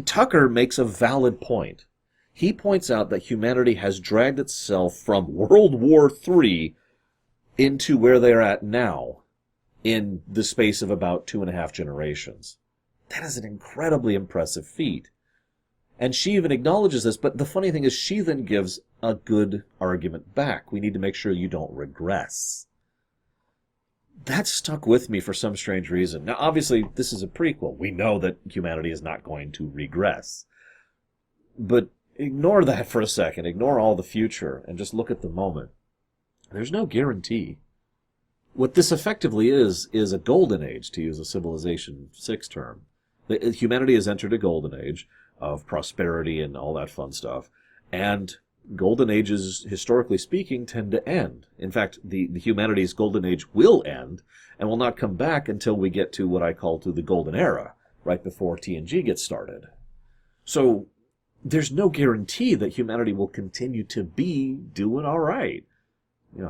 Tucker makes a valid point. He points out that humanity has dragged itself from World War III into where they're at now in the space of about 2.5 generations. That is an incredibly impressive feat. And she even acknowledges this, but the funny thing is she then gives a good argument back. We need to make sure you don't regress. That stuck with me for some strange reason. Now, obviously, this is a prequel. We know that humanity is not going to regress. But ignore that for a second. Ignore all the future and just look at the moment. There's no guarantee. What this effectively is a golden age, to use a Civilization 6 term. Humanity has entered a golden age of prosperity and all that fun stuff. And golden ages, historically speaking, tend to end. In fact, the humanity's golden age will end and will not come back until we get to what I call to the golden era, right before TNG gets started. So there's no guarantee that humanity will continue to be doing all right.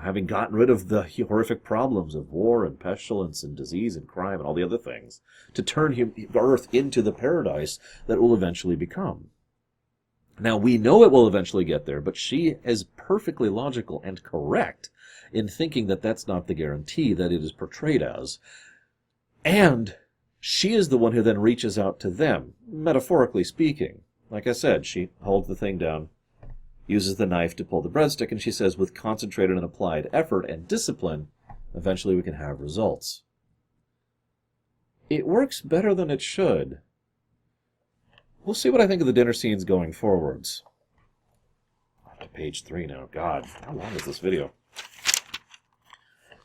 having gotten rid of the horrific problems of war and pestilence and disease and crime and all the other things, to turn Earth into the paradise that it will eventually become. Now, we know it will eventually get there, but she is perfectly logical and correct in thinking that that's not the guarantee that it is portrayed as. And she is the one who then reaches out to them, metaphorically speaking. Like I said, she holds the thing down, uses the knife to pull the breadstick, and she says, with concentrated and applied effort and discipline, eventually we can have results. It works better than it should. We'll see what I think of the dinner scenes going forwards. On to page 3 now. God, how long is this video?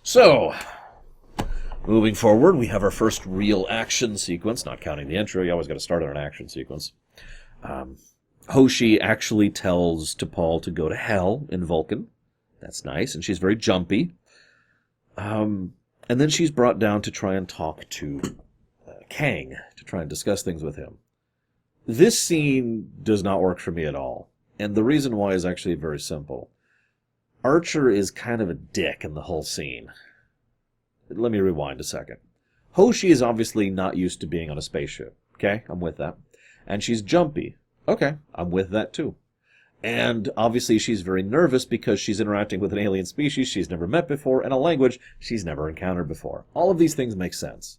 So, moving forward, we have our first real action sequence, not counting the intro. You always got to start on an action sequence. Hoshi actually tells T'Pol to go to hell in Vulcan. That's nice, and she's very jumpy. And then she's brought down to try and talk to Kang, to try and discuss things with him. This scene does not work for me at all, and the reason why is actually very simple. Archer is kind of a dick in the whole scene. Let me rewind a second. Hoshi is obviously not used to being on a spaceship. Okay, I'm with that. And she's jumpy. Okay, I'm with that too. And obviously she's very nervous because she's interacting with an alien species she's never met before and a language she's never encountered before. All of these things make sense.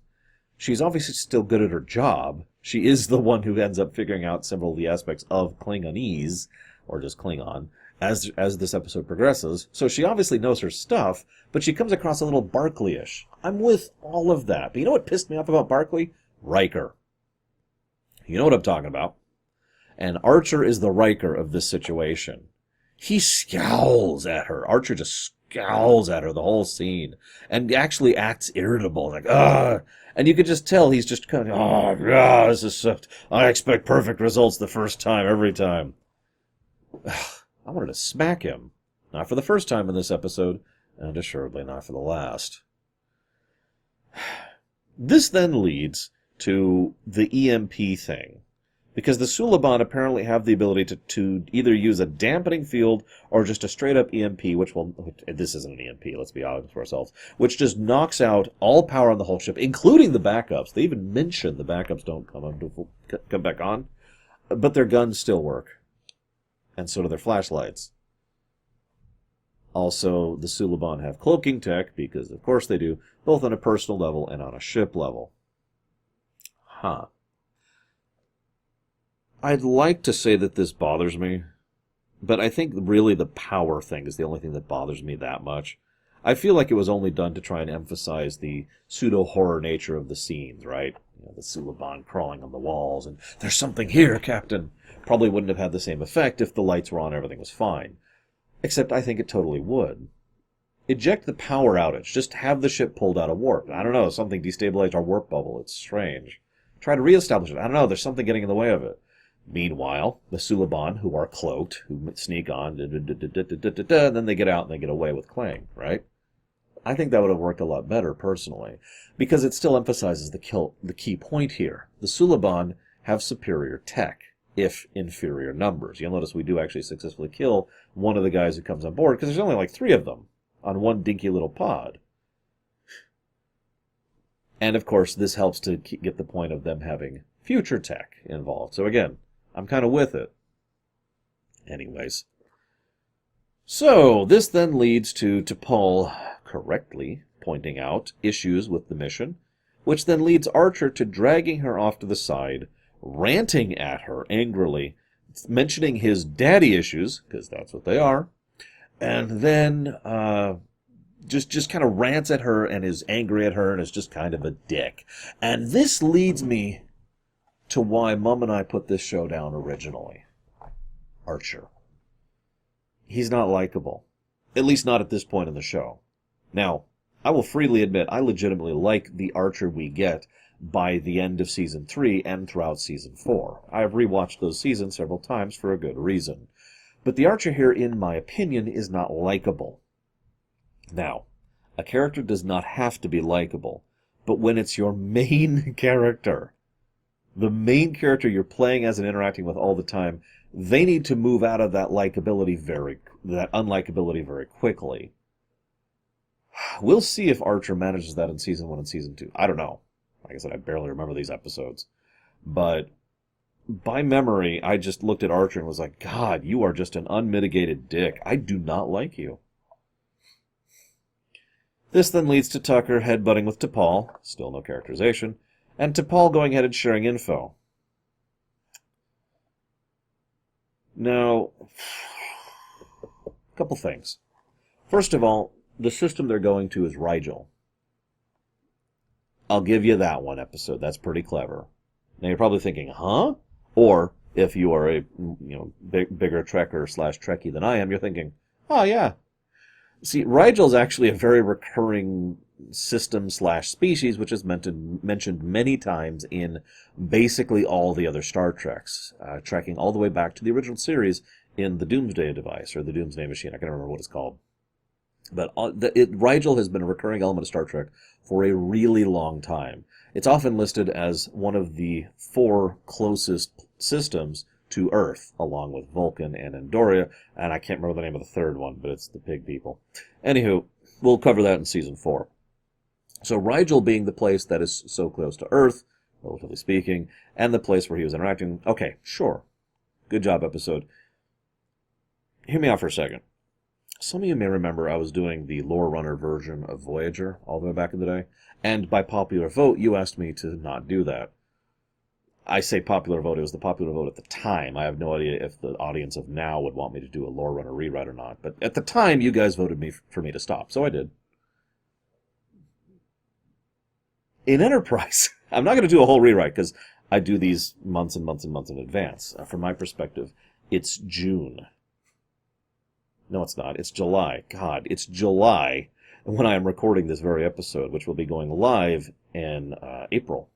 She's obviously still good at her job. She is the one who ends up figuring out several of the aspects of Klingonese, or just Klingon, as this episode progresses. So she obviously knows her stuff, but she comes across a little Barclay-ish. I'm with all of that. But you know what pissed me off about Barclay? Riker. You know what I'm talking about. And Archer is the Riker of this situation. He scowls at her. Archer just scowls at her the whole scene. And actually acts irritable. Like, ugh. And you could just tell he's just kind of, this is so, I expect perfect results the first time, every time. I wanted to smack him. Not for the first time in this episode, and assuredly not for the last. This then leads to the EMP thing. Because the Suliban apparently have the ability to either use a dampening field or just a straight-up EMP, this isn't an EMP, let's be honest with ourselves, which just knocks out all power on the whole ship, including the backups. They even mention the backups don't come back on, but their guns still work. And so do their flashlights. Also, the Suliban have cloaking tech, because of course they do, both on a personal level and on a ship level. Huh. I'd like to say that this bothers me, but I think really the power thing is the only thing that bothers me that much. I feel like it was only done to try and emphasize the pseudo-horror nature of the scenes, right? The Suliban crawling on the walls, and there's something here, Captain. Probably wouldn't have had the same effect if the lights were on and everything was fine. Except I think it totally would. Eject the power outage. Just have the ship pulled out of warp. I don't know, something destabilized our warp bubble. It's strange. Try to reestablish it. I don't know, there's something getting in the way of it. Meanwhile, the Suliban, who are cloaked, who sneak on, and then they get out and they get away with Klang, right? I think that would have worked a lot better, personally, because it still emphasizes the key point here. The Suliban have superior tech, if inferior numbers. You'll notice we do actually successfully kill one of the guys who comes on board, because there's only like 3 of them on one dinky little pod. And, of course, this helps to get the point of them having future tech involved. So, again, I'm kind of with it. Anyways. So, this then leads to T'Pol correctly pointing out issues with the mission, which then leads Archer to dragging her off to the side, ranting at her angrily, mentioning his daddy issues, because that's what they are, and then just kind of rants at her and is angry at her and is just kind of a dick. And this leads me to why Mum and I put this show down originally. Archer. He's not likable. At least not at this point in the show. Now, I will freely admit I legitimately like the Archer we get by the end of Season 3 and throughout Season 4. I have rewatched those seasons several times for a good reason. But the Archer here, in my opinion, is not likable. Now, a character does not have to be likable, but when it's your main character, the main character you're playing as and interacting with all the time, they need to move out of that unlikability very quickly. We'll see if Archer manages that in Season 1 and Season 2. I don't know. Like I said, I barely remember these episodes. But by memory, I just looked at Archer and was like, God, you are just an unmitigated dick. I do not like you. This then leads to Tucker headbutting with T'Pol, still no characterization, and T'Pol going ahead and sharing info. Now, a couple things. First of all, the system they're going to is Rigel. I'll give you that one episode. That's pretty clever. Now you're probably thinking, huh? Or, if you are a bigger Trekker/Trekkie than I am, you're thinking, oh yeah. See, Rigel is actually a very recurring system/species, which is mentioned many times in basically all the other Star Treks, tracking all the way back to the original series in the Doomsday device, or the Doomsday Machine. I can't remember what it's called. But Rigel has been a recurring element of Star Trek for a really long time. It's often listed as one of the 4 closest systems to Earth, along with Vulcan and Andoria, and I can't remember the name of the third one, but it's the pig people. Anywho, we'll cover that in Season 4. So Rigel being the place that is so close to Earth, relatively speaking, and the place where he was interacting, okay, sure. Good job, episode. Hear me out for a second. Some of you may remember I was doing the Lore Runner version of Voyager all the way back in the day, and by popular vote, you asked me to not do that. I say popular vote, it was the popular vote at the time. I have no idea if the audience of now would want me to do a Lore Runner rewrite or not, but at the time, you guys voted for me to stop, so I did. In Enterprise, I'm not going to do a whole rewrite, because I do these months and months and months in advance. From my perspective, it's June. No, it's not. It's July. God, it's July when I am recording this very episode, which will be going live in April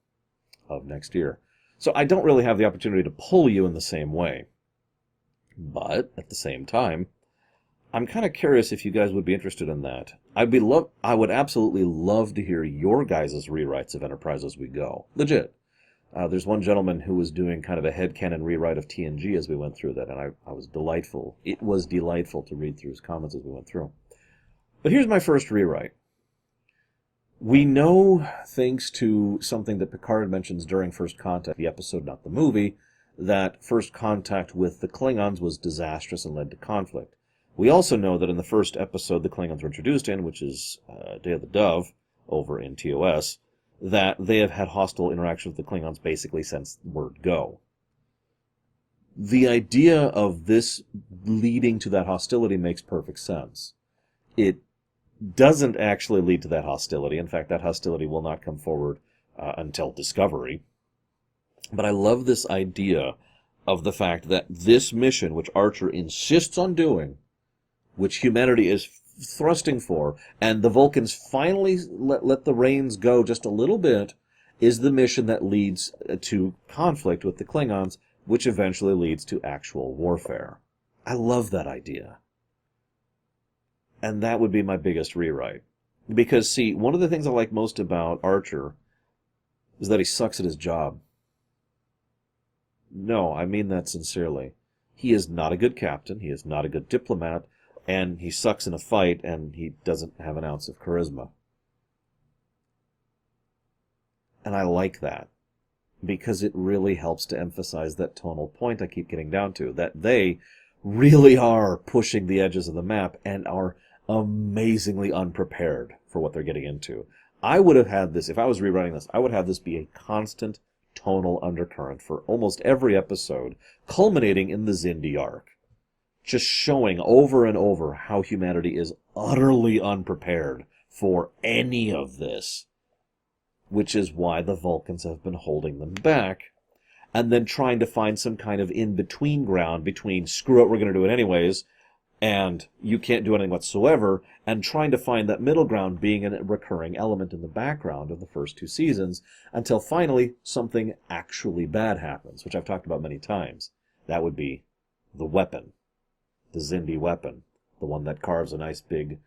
of next year. So I don't really have the opportunity to pull you in the same way. But, at the same time, I'm kind of curious if you guys would be interested in that. I would absolutely love to hear your guys' rewrites of Enterprise as we go. Legit. There's one gentleman who was doing kind of a headcanon rewrite of TNG as we went through that, and I was delightful. It was delightful to read through his comments as we went through. But here's my first rewrite. We know, thanks to something that Picard mentions during First Contact, the episode, not the movie, that First Contact with the Klingons was disastrous and led to conflict. We also know that in the first episode the Klingons were introduced in, which is Day of the Dove, over in TOS, that they have had hostile interactions with the Klingons basically since word go. The idea of this leading to that hostility makes perfect sense. It doesn't actually lead to that hostility. In fact, that hostility will not come forward until Discovery. But I love this idea of the fact that this mission, which Archer insists on doing, which humanity is thrusting for, and the Vulcans finally let the reins go just a little bit, is the mission that leads to conflict with the Klingons, which eventually leads to actual warfare. I love that idea. And that would be my biggest rewrite. Because, see, one of the things I like most about Archer is that he sucks at his job. No, I mean that sincerely. He is not a good captain, he is not a good diplomat, and he sucks in a fight, and he doesn't have an ounce of charisma. And I like that, because it really helps to emphasize that tonal point I keep getting down to, that they really are pushing the edges of the map and are amazingly unprepared for what they're getting into. I would have had this, if I was rewriting this, I would have this be a constant tonal undercurrent for almost every episode, culminating in the Xindi arc. Just showing over and over how humanity is utterly unprepared for any of this, which is why the Vulcans have been holding them back, and then trying to find some kind of in-between ground between, screw it, we're going to do it anyways, and you can't do anything whatsoever, and trying to find that middle ground being a recurring element in the background of the first 2 seasons, until finally something actually bad happens, which I've talked about many times. That would be the weapon. The Xindi weapon. The one that carves a nice big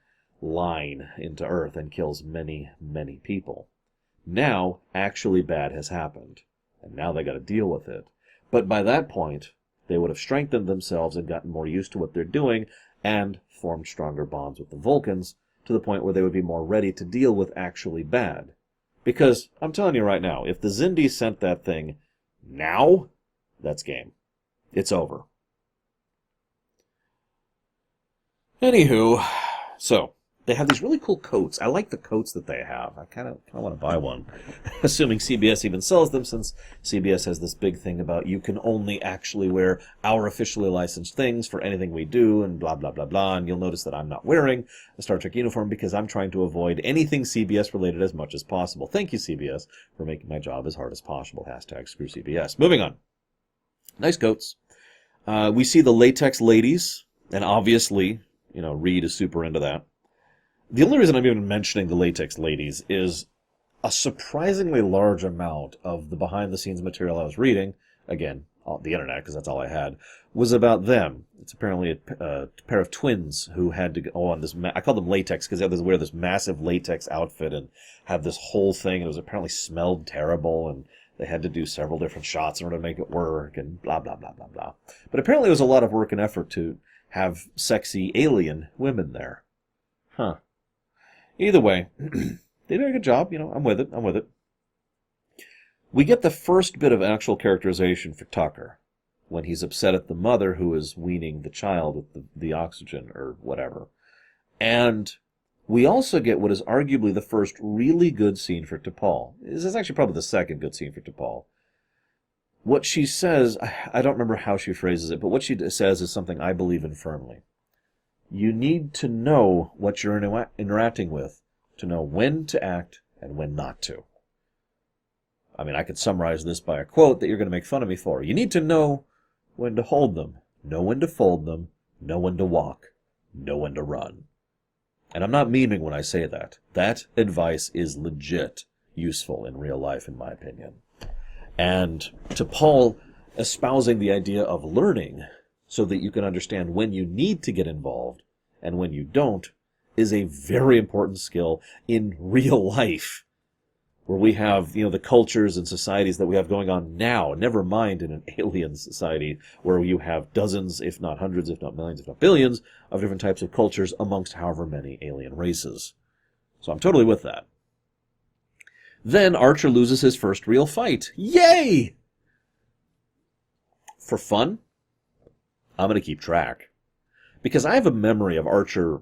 line into Earth and kills many, many people. Now, actually bad has happened, and now they got to deal with it. But by that point, they would have strengthened themselves and gotten more used to what they're doing, and formed stronger bonds with the Vulcans, to the point where they would be more ready to deal with actually bad. Because, I'm telling you right now, if the Xindi sent that thing now, that's game. It's over. Anywho, so, they have these really cool coats. I like the coats that they have. I kind of want to buy one. Assuming CBS even sells them, since CBS has this big thing about you can only actually wear our officially licensed things for anything we do, and blah, blah, blah, blah. And you'll notice that I'm not wearing a Star Trek uniform because I'm trying to avoid anything CBS related as much as possible. Thank you, CBS, for making my job as hard as possible. Hashtag screw CBS. Moving on. Nice coats. We see the latex ladies, and obviously, Reed is super into that. The only reason I'm even mentioning the latex ladies is a surprisingly large amount of the behind-the-scenes material I was reading, again, on the internet, because that's all I had, was about them. It's apparently a pair of twins who had to go on this, I call them latex, because they had to wear this massive latex outfit and have this whole thing, and it was apparently smelled terrible, and they had to do several different shots in order to make it work, and blah, blah, blah, blah, blah. But apparently it was a lot of work and effort to have sexy alien women there. Huh. Either way, they did a good job. I'm with it. We get the first bit of actual characterization for Tucker when he's upset at the mother who is weaning the child with the oxygen or whatever. And we also get what is arguably the first really good scene for T'Pol. This is actually probably the second good scene for T'Pol. What she says, I don't remember how she phrases it, but what she says is something I believe in firmly. You need to know what you're interacting with to know when to act and when not to. I mean, I could summarize this by a quote that you're going to make fun of me for. You need to know when to hold them, know when to fold them, know when to walk, know when to run. And I'm not memeing when I say that. That advice is legit useful in real life, in my opinion. And T'Pol espousing the idea of learning so that you can understand when you need to get involved and when you don't is a very important skill in real life, where we have, the cultures and societies that we have going on now, never mind in an alien society where you have dozens, if not hundreds, if not millions, if not billions, of different types of cultures amongst however many alien races. So I'm totally with that. Then Archer loses his first real fight. Yay! For fun, I'm going to keep track. Because I have a memory of Archer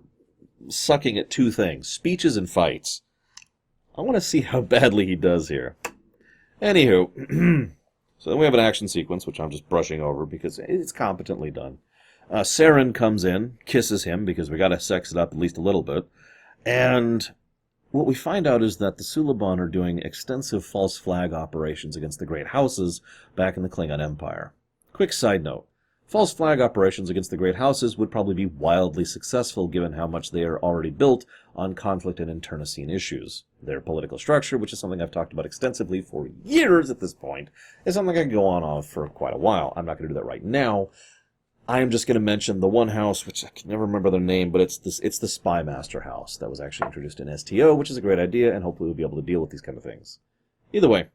sucking at two things, speeches and fights. I want to see how badly he does here. Anywho, so then we have an action sequence, which I'm just brushing over because it's competently done. Saren comes in, kisses him, because we got to sex it up at least a little bit. And what we find out is that the Suliban are doing extensive false flag operations against the Great Houses back in the Klingon Empire. Quick side note. False flag operations against the Great Houses would probably be wildly successful given how much they are already built on conflict and internecine issues. Their political structure, which is something I've talked about extensively for years at this point, is something I can go on for quite a while. I'm not going to do that right now. I am just going to mention the one house, which I can never remember their name, but it's the Spy Master house that was actually introduced in STO, which is a great idea, and hopefully we'll be able to deal with these kind of things. Either way.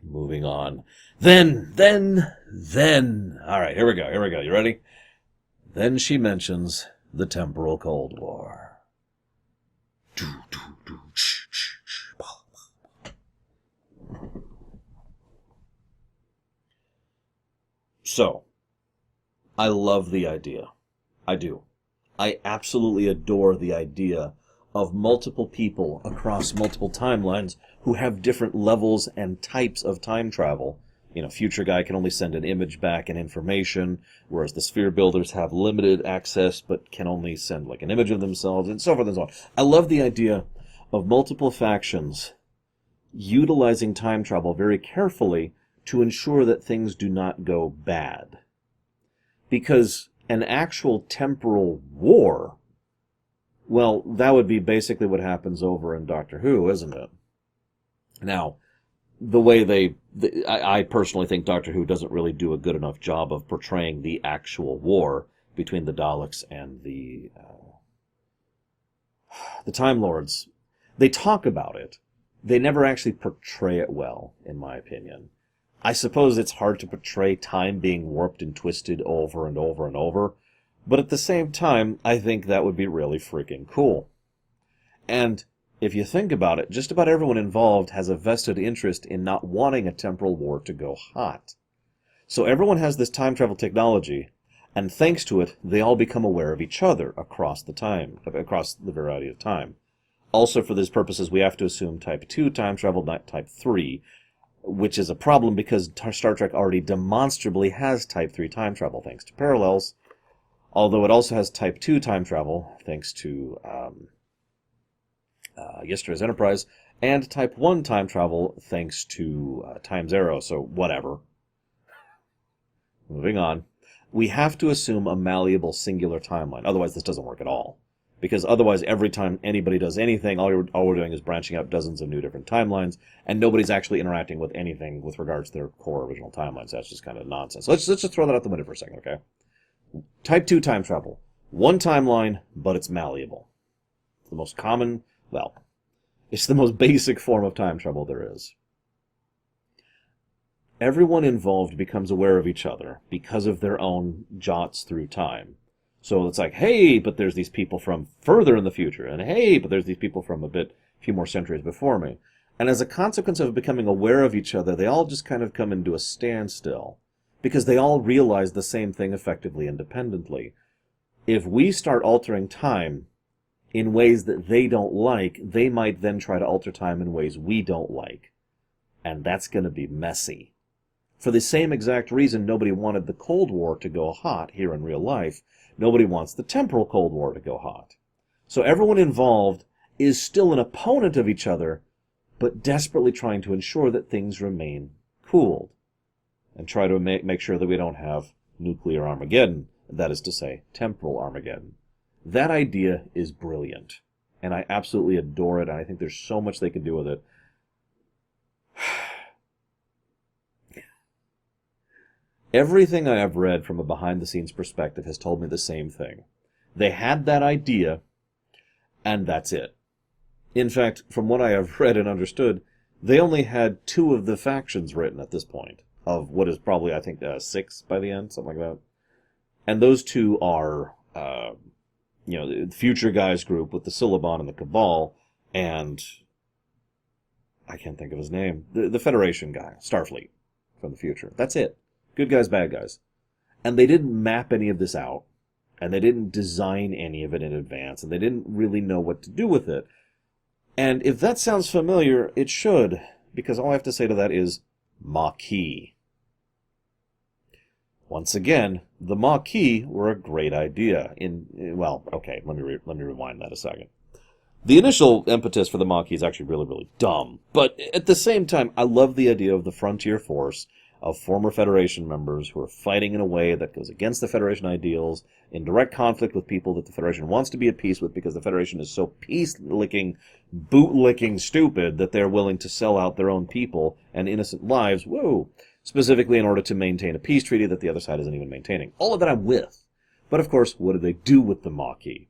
Moving on. Then. All right, here we go. You ready? Then she mentions the temporal Cold War. So, I love the idea. I do. I absolutely adore the idea of multiple people across multiple timelines who have different levels and types of time travel. Future Guy can only send an image back and information, whereas the Sphere Builders have limited access but can only send an image of themselves, and so forth and so on. I love the idea of multiple factions utilizing time travel very carefully to ensure that things do not go bad. Because an actual temporal war, well, that would be basically what happens over in Doctor Who, isn't it? Now, the way I personally think Doctor Who doesn't really do a good enough job of portraying the actual war between the Daleks and the Time Lords. They talk about it. They never actually portray it well, in my opinion. I suppose it's hard to portray time being warped and twisted over and over and over, but at the same time, I think that would be really freaking cool. And if you think about it, just about everyone involved has a vested interest in not wanting a temporal war to go hot. So everyone has this time travel technology, and thanks to it, they all become aware of each other across the variety of time. Also, for these purposes, we have to assume Type 2 time travel, not Type 3, which is a problem because Star Trek already demonstrably has Type 3 time travel, thanks to parallels, although it also has Type 2 time travel, thanks to yesterday's Enterprise, and Type 1 time travel, thanks to Time's Arrow, so whatever. Moving on. We have to assume a malleable singular timeline, otherwise this doesn't work at all. Because otherwise, every time anybody does anything, all we're doing is branching out dozens of new different timelines, and nobody's actually interacting with anything with regards to their core original timelines. That's just kind of nonsense. So let's just throw that out the window for a second, okay? Type 2 time travel. One timeline, but it's malleable. It's the most common, well, it's the most basic form of time travel there is. Everyone involved becomes aware of each other because of their own jots through time. So it's like, hey, but there's these people from further in the future, and hey, but there's these people from a few more centuries before me. And as a consequence of becoming aware of each other, they all just kind of come into a standstill, because they all realize the same thing effectively independently. If we start altering time in ways that they don't like, they might then try to alter time in ways we don't like. And that's going to be messy. For the same exact reason nobody wanted the Cold War to go hot here in real life, nobody wants the temporal Cold War to go hot. So everyone involved is still an opponent of each other, but desperately trying to ensure that things remain cooled. And try to make sure that we don't have nuclear Armageddon, that is to say, temporal Armageddon. That idea is brilliant, and I absolutely adore it, and I think there's so much they can do with it. Everything I have read from a behind-the-scenes perspective has told me the same thing. They had that idea, and that's it. In fact, from what I have read and understood, they only had 2 of the factions written at this point, of what is probably, I think, 6 by the end, something like that. And those 2 are, the Future Guys group with the Syllabon and the Cabal, and I can't think of his name, the Federation guy, Starfleet, from the future. That's it. Good guys, bad guys. And they didn't map any of this out, and they didn't design any of it in advance, and they didn't really know what to do with it. And if that sounds familiar, it should, because all I have to say to that is Maquis. Once again, the Maquis were a great idea. Okay, let me rewind that a second. The initial impetus for the Maquis is actually really, really dumb, but at the same time, I love the idea of the frontier force of former Federation members who are fighting in a way that goes against the Federation ideals, in direct conflict with people that the Federation wants to be at peace with because the Federation is so peace-licking, boot-licking stupid that they're willing to sell out their own people and innocent lives, specifically in order to maintain a peace treaty that the other side isn't even maintaining. All of that I'm with. But of course, what did they do with the Maquis?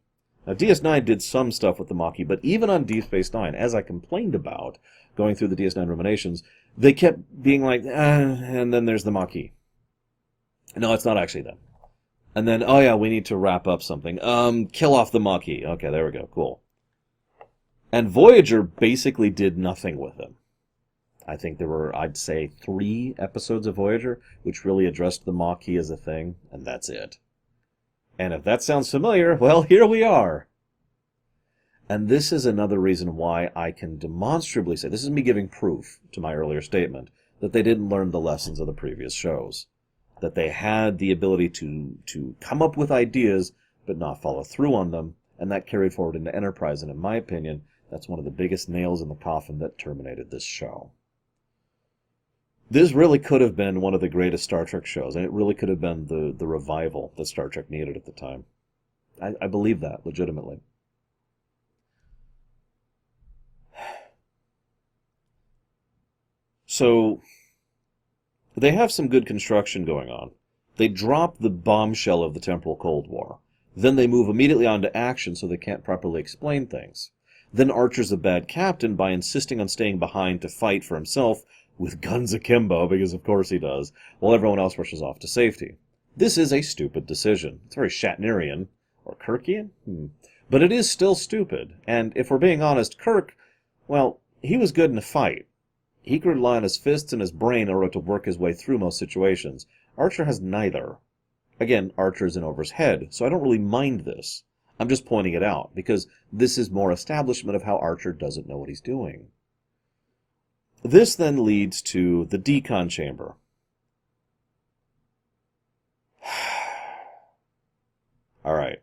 Now, DS9 did some stuff with the Maquis, but even on Deep Space Nine, as I complained about, going through the DS9 Ruminations, they kept being like, and then there's the Maquis. No, it's not actually them. And then, oh yeah, we need to wrap up something. Kill off the Maquis. Okay, there we go, cool. And Voyager basically did nothing with them. I think there were, I'd say, 3 episodes of Voyager which really addressed the Maquis as a thing, and that's it. And if that sounds familiar, well, here we are. And this is another reason why I can demonstrably say, this is me giving proof to my earlier statement, that they didn't learn the lessons of the previous shows. That they had the ability to come up with ideas, but not follow through on them, and that carried forward into Enterprise, and in my opinion, that's one of the biggest nails in the coffin that terminated this show. This really could have been one of the greatest Star Trek shows, and it really could have been the revival that Star Trek needed at the time. I believe that, legitimately. So, they have some good construction going on. They drop the bombshell of the temporal Cold War. Then they move immediately on to action so they can't properly explain things. Then Archer's a bad captain by insisting on staying behind to fight for himself with guns akimbo, because of course he does, while everyone else rushes off to safety. This is a stupid decision. It's very Shatnerian, or Kirkian, But it is still stupid, and if we're being honest, Kirk, well, he was good in a fight. He could rely on his fists and his brain in order to work his way through most situations. Archer has neither. Again, Archer's in over his head, so I don't really mind this. I'm just pointing it out, because this is more establishment of how Archer doesn't know what he's doing. This then leads to the decon chamber. Alright.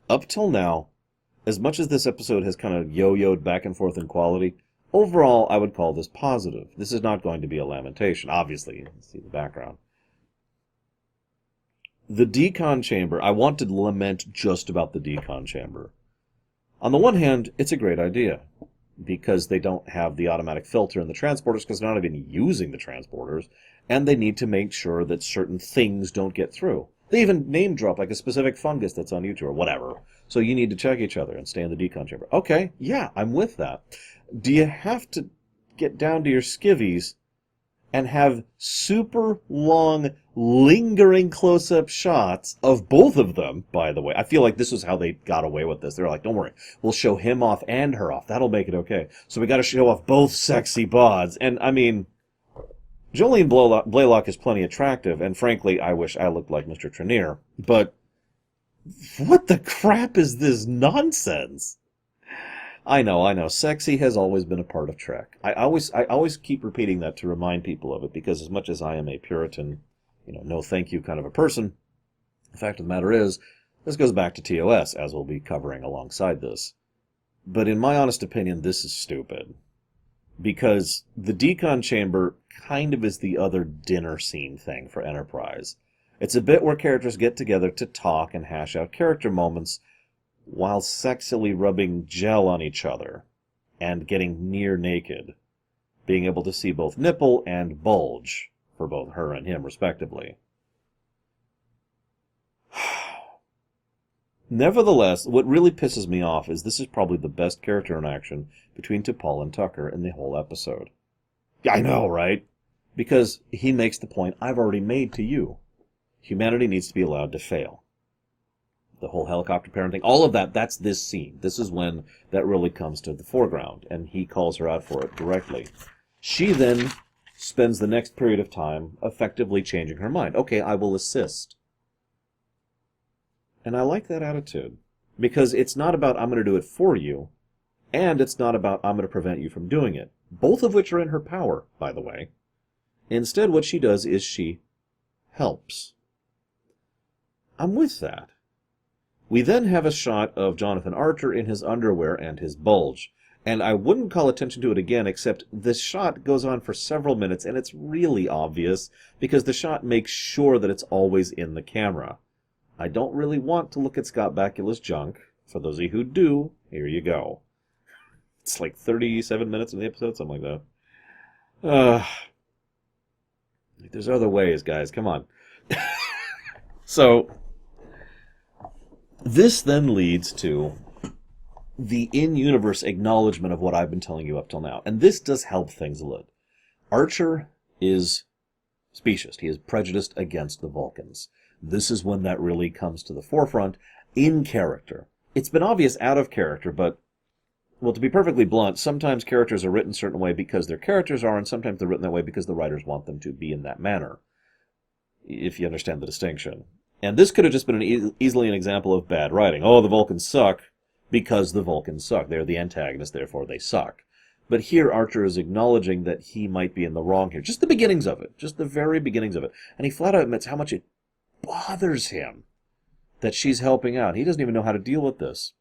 Up till now, as much as this episode has kind of yo-yoed back and forth in quality, overall I would call this positive. This is not going to be a lamentation, obviously. You can see the background. The decon chamber, I want to lament just about the decon chamber. On the one hand, it's a great idea, because they don't have the automatic filter in the transporters, because they're not even using the transporters, and they need to make sure that certain things don't get through. They even name drop like a specific fungus that's on YouTube or whatever. So you need to check each other and stay in the decon chamber. Okay, yeah, I'm with that. Do you have to get down to your skivvies and have super long, lingering close-up shots of both of them, by the way? I feel like this was how they got away with this. They're like, don't worry, we'll show him off and her off. That'll make it okay. So we got to show off both sexy bods. And, I mean, Jolene Blaylock is plenty attractive, and frankly, I wish I looked like Mr. Trenier. But what the crap is this nonsense? I know. Sexy has always been a part of Trek. I always keep repeating that to remind people of it, because as much as I am a Puritan, no thank you kind of a person, the fact of the matter is, this goes back to TOS, as we'll be covering alongside this. But in my honest opinion, this is stupid. Because the decon chamber kind of is the other dinner scene thing for Enterprise. It's a bit where characters get together to talk and hash out character moments while sexily rubbing gel on each other and getting near naked, being able to see both nipple and bulge for both her and him, respectively. Nevertheless, what really pisses me off is this is probably the best character interaction between T'Pol and Tucker in the whole episode. I know, right? Because he makes the point I've already made to you. Humanity needs to be allowed to fail. The whole helicopter parenting, all of that, that's this scene. This is when that really comes to the foreground, and he calls her out for it directly. She then spends the next period of time effectively changing her mind. Okay, I will assist. And I like that attitude, because it's not about I'm going to do it for you, and it's not about I'm going to prevent you from doing it, both of which are in her power, by the way. Instead, what she does is she helps. I'm with that. We then have a shot of Jonathan Archer in his underwear and his bulge, and I wouldn't call attention to it again, except this shot goes on for several minutes, and it's really obvious, because the shot makes sure that it's always in the camera. I don't really want to look at Scott Bakula's junk. For those of you who do, here you go. It's like 37 minutes in the episode, something like that. There's other ways, guys. Come on. So, this then leads to the in-universe acknowledgement of what I've been telling you up till now. And this does help things a little. Archer is specious. He is prejudiced against the Vulcans. This is when that really comes to the forefront in character. It's been obvious out of character, but, well, to be perfectly blunt, sometimes characters are written a certain way because their characters are, and sometimes they're written that way because the writers want them to be in that manner, if you understand the distinction. And this could have just been easily an example of bad writing. Oh, the Vulcans suck because the Vulcans suck. They're the antagonist, therefore they suck. But here Archer is acknowledging that he might be in the wrong here. Just the beginnings of it. Just the very beginnings of it. And he flat out admits how much it bothers him that she's helping out. He doesn't even know how to deal with this.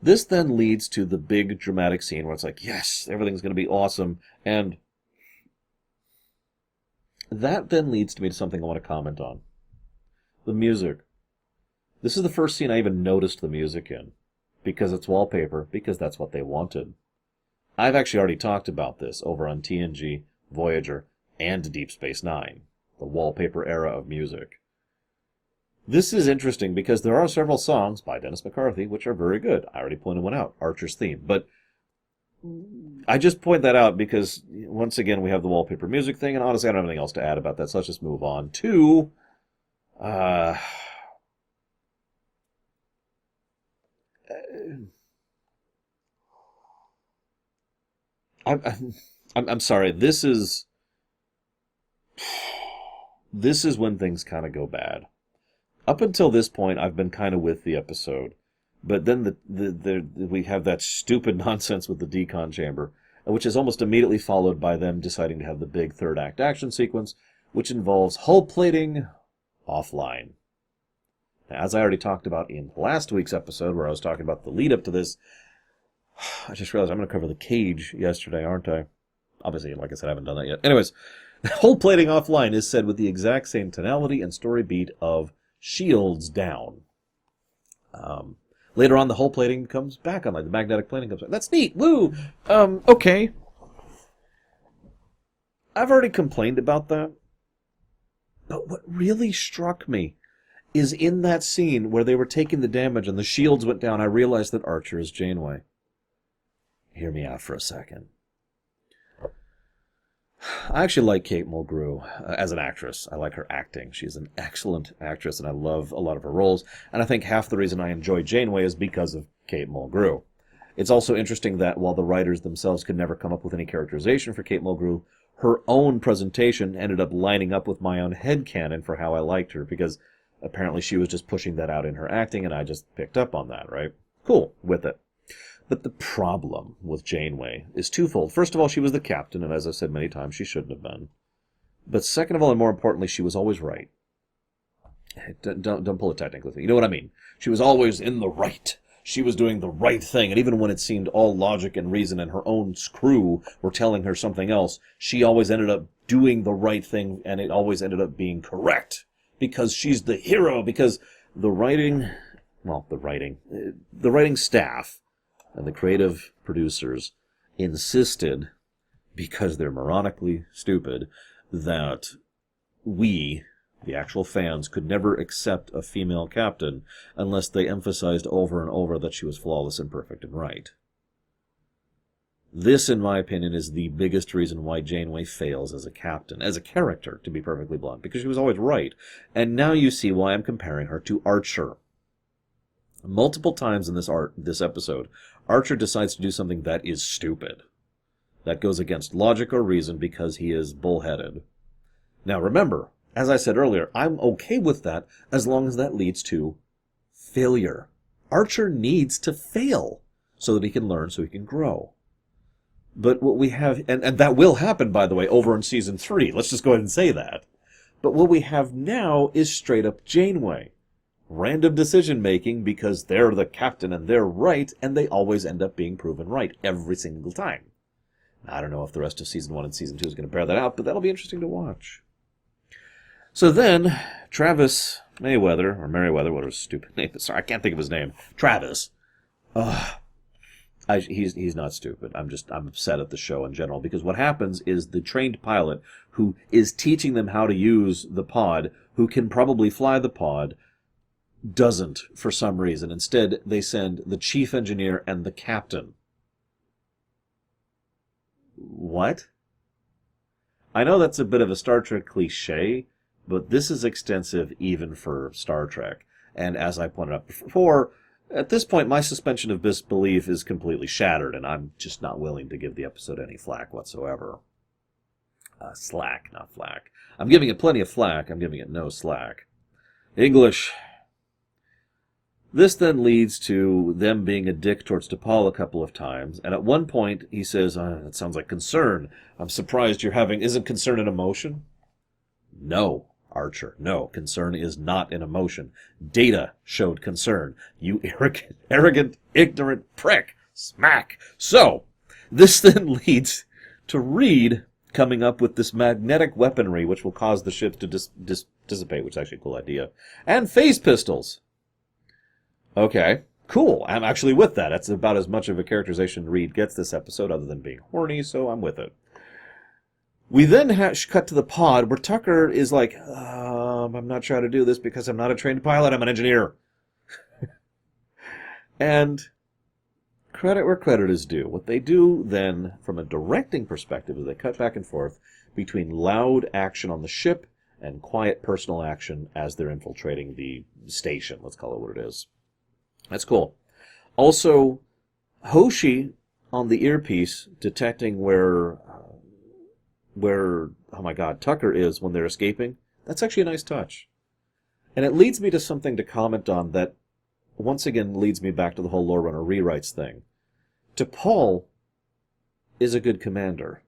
This then leads to the big dramatic scene where it's like, yes, everything's going to be awesome. And that then leads to me to something I want to comment on. The music. This is the first scene I even noticed the music in. Because it's wallpaper, because that's what they wanted. I've actually already talked about this over on TNG, Voyager, and Deep Space Nine. The wallpaper era of music. This is interesting because there are several songs by Dennis McCarthy which are very good. I already pointed one out, Archer's theme. But I just point that out because, once again, we have the wallpaper music thing, and honestly, I don't have anything else to add about that, so let's just move on to I'm sorry. This is when things kind of go bad. Up until this point, I've been kind of with the episode, but then we have that stupid nonsense with the decon chamber, which is almost immediately followed by them deciding to have the big third act action sequence, which involves hull plating offline. Now, as I already talked about in last week's episode, where I was talking about the lead up to this, I just realized I'm going to cover the cage yesterday, aren't I? Obviously, like I said, I haven't done that yet. Anyways, hull plating offline is said with the exact same tonality and story beat of shields down. Later on, the hull plating comes back on, like the magnetic plating comes back. That's neat. Woo! Okay. I've already complained about that. But what really struck me is in that scene where they were taking the damage and the shields went down, I realized that Archer is Janeway. Hear me out for a second. I actually like Kate Mulgrew as an actress. I like her acting. She's an excellent actress, and I love a lot of her roles. And I think half the reason I enjoy Janeway is because of Kate Mulgrew. It's also interesting that while the writers themselves could never come up with any characterization for Kate Mulgrew, her own presentation ended up lining up with my own headcanon for how I liked her, because apparently she was just pushing that out in her acting, and I just picked up on that, right? Cool, with it. But the problem with Janeway is twofold. First of all, she was the captain, and as I've said many times, she shouldn't have been. But second of all, and more importantly, she was always right. Don't pull it technically. You know what I mean? She was always in the right. She was doing the right thing, and even when it seemed all logic and reason and her own crew were telling her something else, she always ended up doing the right thing, and it always ended up being correct. Because she's the hero, because the writing staff and the creative producers insisted, because they're moronically stupid, that we, the actual fans, could never accept a female captain unless they emphasized over and over that she was flawless and perfect and right. This, in my opinion, is the biggest reason why Janeway fails as a captain, as a character, to be perfectly blunt, because she was always right. And now you see why I'm comparing her to Archer. Multiple times in this episode, Archer decides to do something that is stupid. That goes against logic or reason because he is bullheaded. Now remember, as I said earlier, I'm okay with that as long as that leads to failure. Archer needs to fail so that he can learn, so he can grow. But what we have, and that will happen, by the way, over in Season 3. Let's just go ahead and say that. But what we have now is straight up Janeway. Random decision-making because they're the captain and they're right, and they always end up being proven right every single time. I don't know if the rest of Season 1 and Season 2 is going to bear that out, but that'll be interesting to watch. So then, Travis Mayweather, or Merriweather, what a stupid name. Sorry, I can't think of his name. Travis. He's not stupid. I'm upset at the show in general, because what happens is the trained pilot who is teaching them how to use the pod, who can probably fly the pod, doesn't for some reason. Instead, they send the chief engineer and the captain. What? I know that's a bit of a Star Trek cliche, but this is extensive even for Star Trek. And as I pointed out before, at this point, my suspension of disbelief is completely shattered, and I'm just not willing to give the episode any flack whatsoever. Slack, not flack. I'm giving it plenty of flack. I'm giving it no slack. English. This then leads to them being a dick towards T'Pol a couple of times, and at one point he says, that sounds like concern. I'm surprised you're having... Isn't concern an emotion? No, Archer, no. Concern is not an emotion. Data showed concern. You arrogant, ignorant prick. Smack. So, this then leads to Reed coming up with this magnetic weaponry which will cause the ships to dissipate, which is actually a cool idea, and phase pistols. Okay, cool. I'm actually with that. That's about as much of a characterization Reed gets this episode, other than being horny, so I'm with it. We then cut to the pod, where Tucker is like, I'm not sure how to do this because I'm not a trained pilot, I'm an engineer. And credit where credit is due. What they do then, from a directing perspective, is they cut back and forth between loud action on the ship and quiet personal action as they're infiltrating the station. Let's call it what it is. That's cool. Also, Hoshi on the earpiece detecting where oh my god, Tucker is when they're escaping. That's actually a nice touch. And it leads me to something to comment on that once again leads me back to the whole lore runner rewrites thing. T'Pol is a good commander.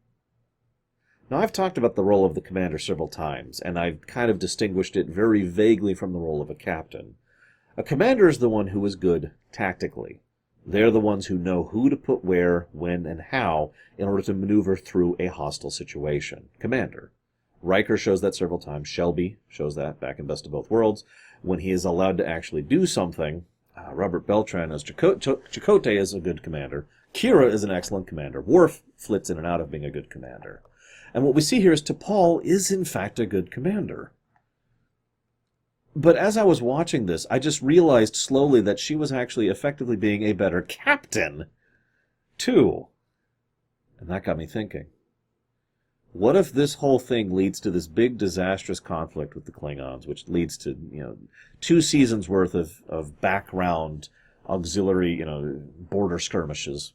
Now, I've talked about the role of the commander several times, and I've kind of distinguished it very vaguely from the role of a captain. A commander is the one who is good tactically. They're the ones who know who to put where, when, and how in order to maneuver through a hostile situation. Commander. Riker shows that several times. Shelby shows that back in Best of Both Worlds. When he is allowed to actually do something, Robert Beltran as Chakotay is a good commander. Kira is an excellent commander. Worf flits in and out of being a good commander. And what we see here is T'Pol is in fact a good commander. But as I was watching this, I just realized slowly that she was actually effectively being a better captain, too. And that got me thinking. What if this whole thing leads to this big disastrous conflict with the Klingons, which leads to, 2 seasons worth of background auxiliary, border skirmishes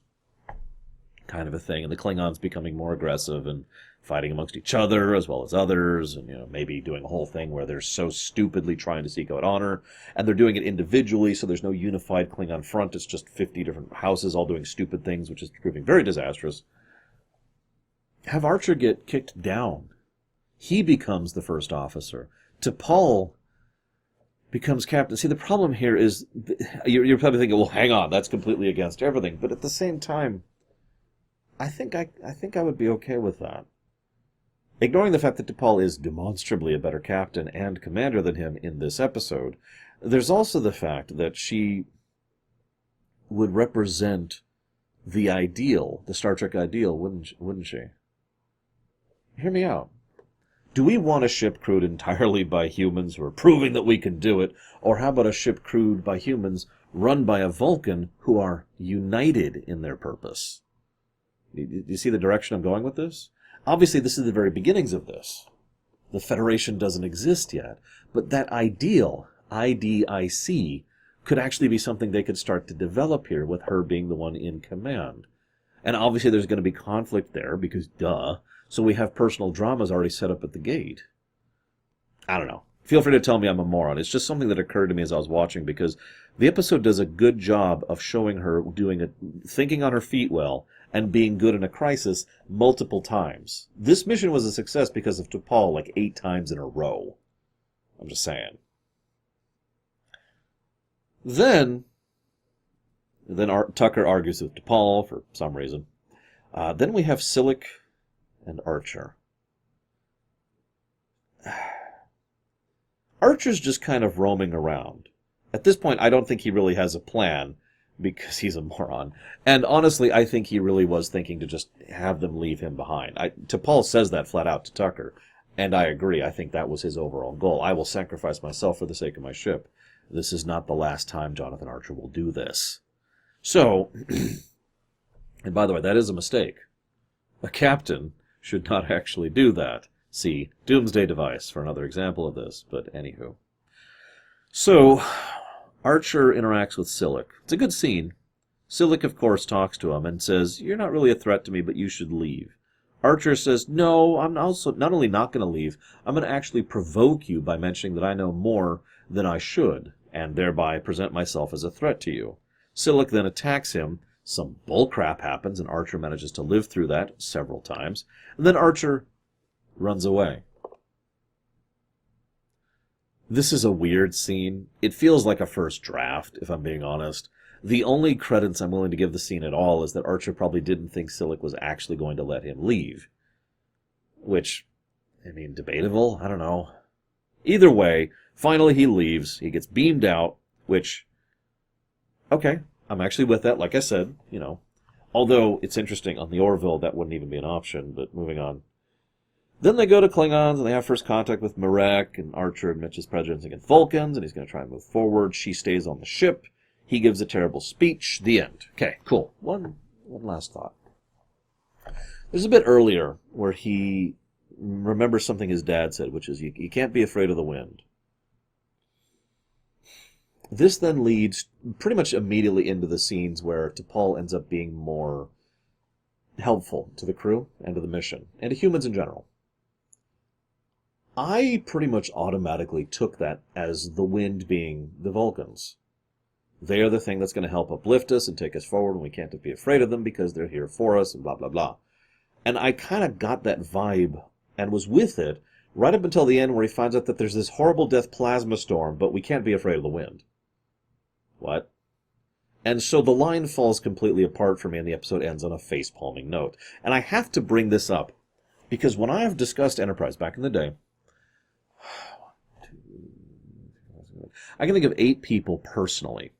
kind of a thing, and the Klingons becoming more aggressive and fighting amongst each other as well as others, and maybe doing a whole thing where they're so stupidly trying to seek out honor, and they're doing it individually, so there's no unified Klingon front. It's just 50 different houses all doing stupid things, which is proving very disastrous. Have Archer get kicked down. He becomes the first officer. T'Pol becomes captain. See, the problem here is you're probably thinking, well, hang on, that's completely against everything. But at the same time, I think I would be okay with that. Ignoring the fact that T'Pol is demonstrably a better captain and commander than him in this episode, there's also the fact that she would represent the ideal, the Star Trek ideal, wouldn't she? Hear me out. Do we want a ship crewed entirely by humans who are proving that we can do it, or how about a ship crewed by humans run by a Vulcan who are united in their purpose? Do you see the direction I'm going with this? Obviously, this is the very beginnings of this. The Federation doesn't exist yet, but that ideal, IDIC, could actually be something they could start to develop here with her being the one in command. And obviously there's going to be conflict there, because duh, so we have personal dramas already set up at the gate. I don't know. Feel free to tell me I'm a moron. It's just something that occurred to me as I was watching, because the episode does a good job of showing her thinking on her feet well, and being good in a crisis multiple times. This mission was a success because of T'Pol like 8 times in a row. I'm just saying. Then Tucker argues with T'Pol for some reason. Then we have Silik and Archer. Archer's just kind of roaming around. At this point, I don't think he really has a plan, because he's a moron. And honestly, I think he really was thinking to just have them leave him behind. T'Pol says that flat out to Tucker, and I agree. I think that was his overall goal. I will sacrifice myself for the sake of my ship. This is not the last time Jonathan Archer will do this. So, and by the way, that is a mistake. A captain should not actually do that. See Doomsday Device for another example of this, but anywho. So, Archer interacts with Silik. It's a good scene. Silik, of course, talks to him and says, "You're not really a threat to me, but you should leave." Archer says, "No, I'm also not only not going to leave, I'm going to actually provoke you by mentioning that I know more than I should, and thereby present myself as a threat to you." Silik then attacks him. Some bullcrap happens, and Archer manages to live through that several times. And then Archer runs away. This is a weird scene. It feels like a first draft, if I'm being honest. The only credence I'm willing to give the scene at all is that Archer probably didn't think Silik was actually going to let him leave. Which, debatable? I don't know. Either way, finally he leaves. He gets beamed out, which, okay, I'm actually with that, like I said, Although, it's interesting, on the Orville, that wouldn't even be an option, but moving on. Then they go to Klingons, and they have first contact with Marek, and Archer admits his prejudice against Vulcans, and he's going to try and move forward. She stays on the ship. He gives a terrible speech. The end. Okay, cool. One last thought. There's a bit earlier where he remembers something his dad said, which is, you can't be afraid of the wind. This then leads pretty much immediately into the scenes where T'Pol ends up being more helpful to the crew and to the mission, and to humans in general. I pretty much automatically took that as the wind being the Vulcans. They are the thing that's going to help uplift us and take us forward, and we can't be afraid of them because they're here for us, and blah, blah, blah. And I kind of got that vibe and was with it right up until the end where he finds out that there's this horrible death plasma storm, but we can't be afraid of the wind. What? And so the line falls completely apart for me, and the episode ends on a face-palming note. And I have to bring this up, because when I have discussed Enterprise back in the day, I can think of 8 people personally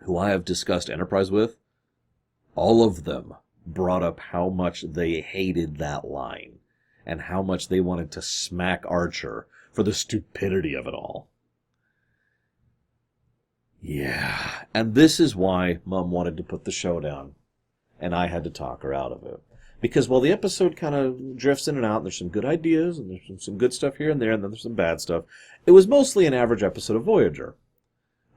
who I have discussed Enterprise with. All of them brought up how much they hated that line, and how much they wanted to smack Archer for the stupidity of it all. Yeah, and this is why Mom wanted to put the show down, and I had to talk her out of it. Because while the episode kind of drifts in and out, and there's some good ideas, and there's some good stuff here and there, and then there's some bad stuff, it was mostly an average episode of Voyager.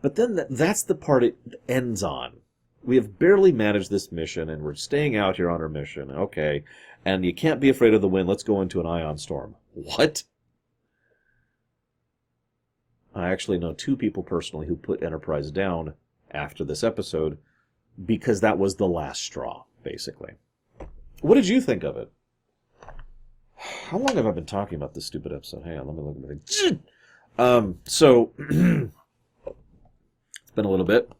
But then that's the part it ends on. We have barely managed this mission, and we're staying out here on our mission, okay, and you can't be afraid of the wind, let's go into an ion storm. What? I actually know 2 people personally who put Enterprise down after this episode because that was the last straw, basically. What did you think of it? How long have I been talking about this stupid episode? Hang on, let me look at my thing. So, it's been a little bit.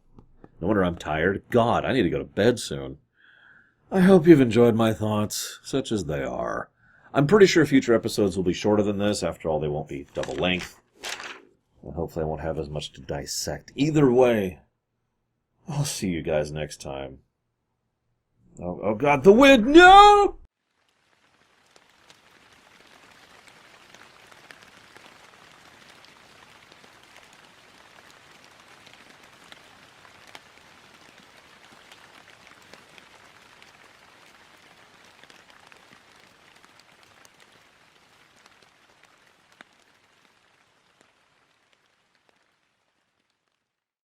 No wonder I'm tired. God, I need to go to bed soon. I hope you've enjoyed my thoughts, such as they are. I'm pretty sure future episodes will be shorter than this. After all, they won't be double length. And hopefully I won't have as much to dissect. Either way, I'll see you guys next time. Oh God, the wind! No!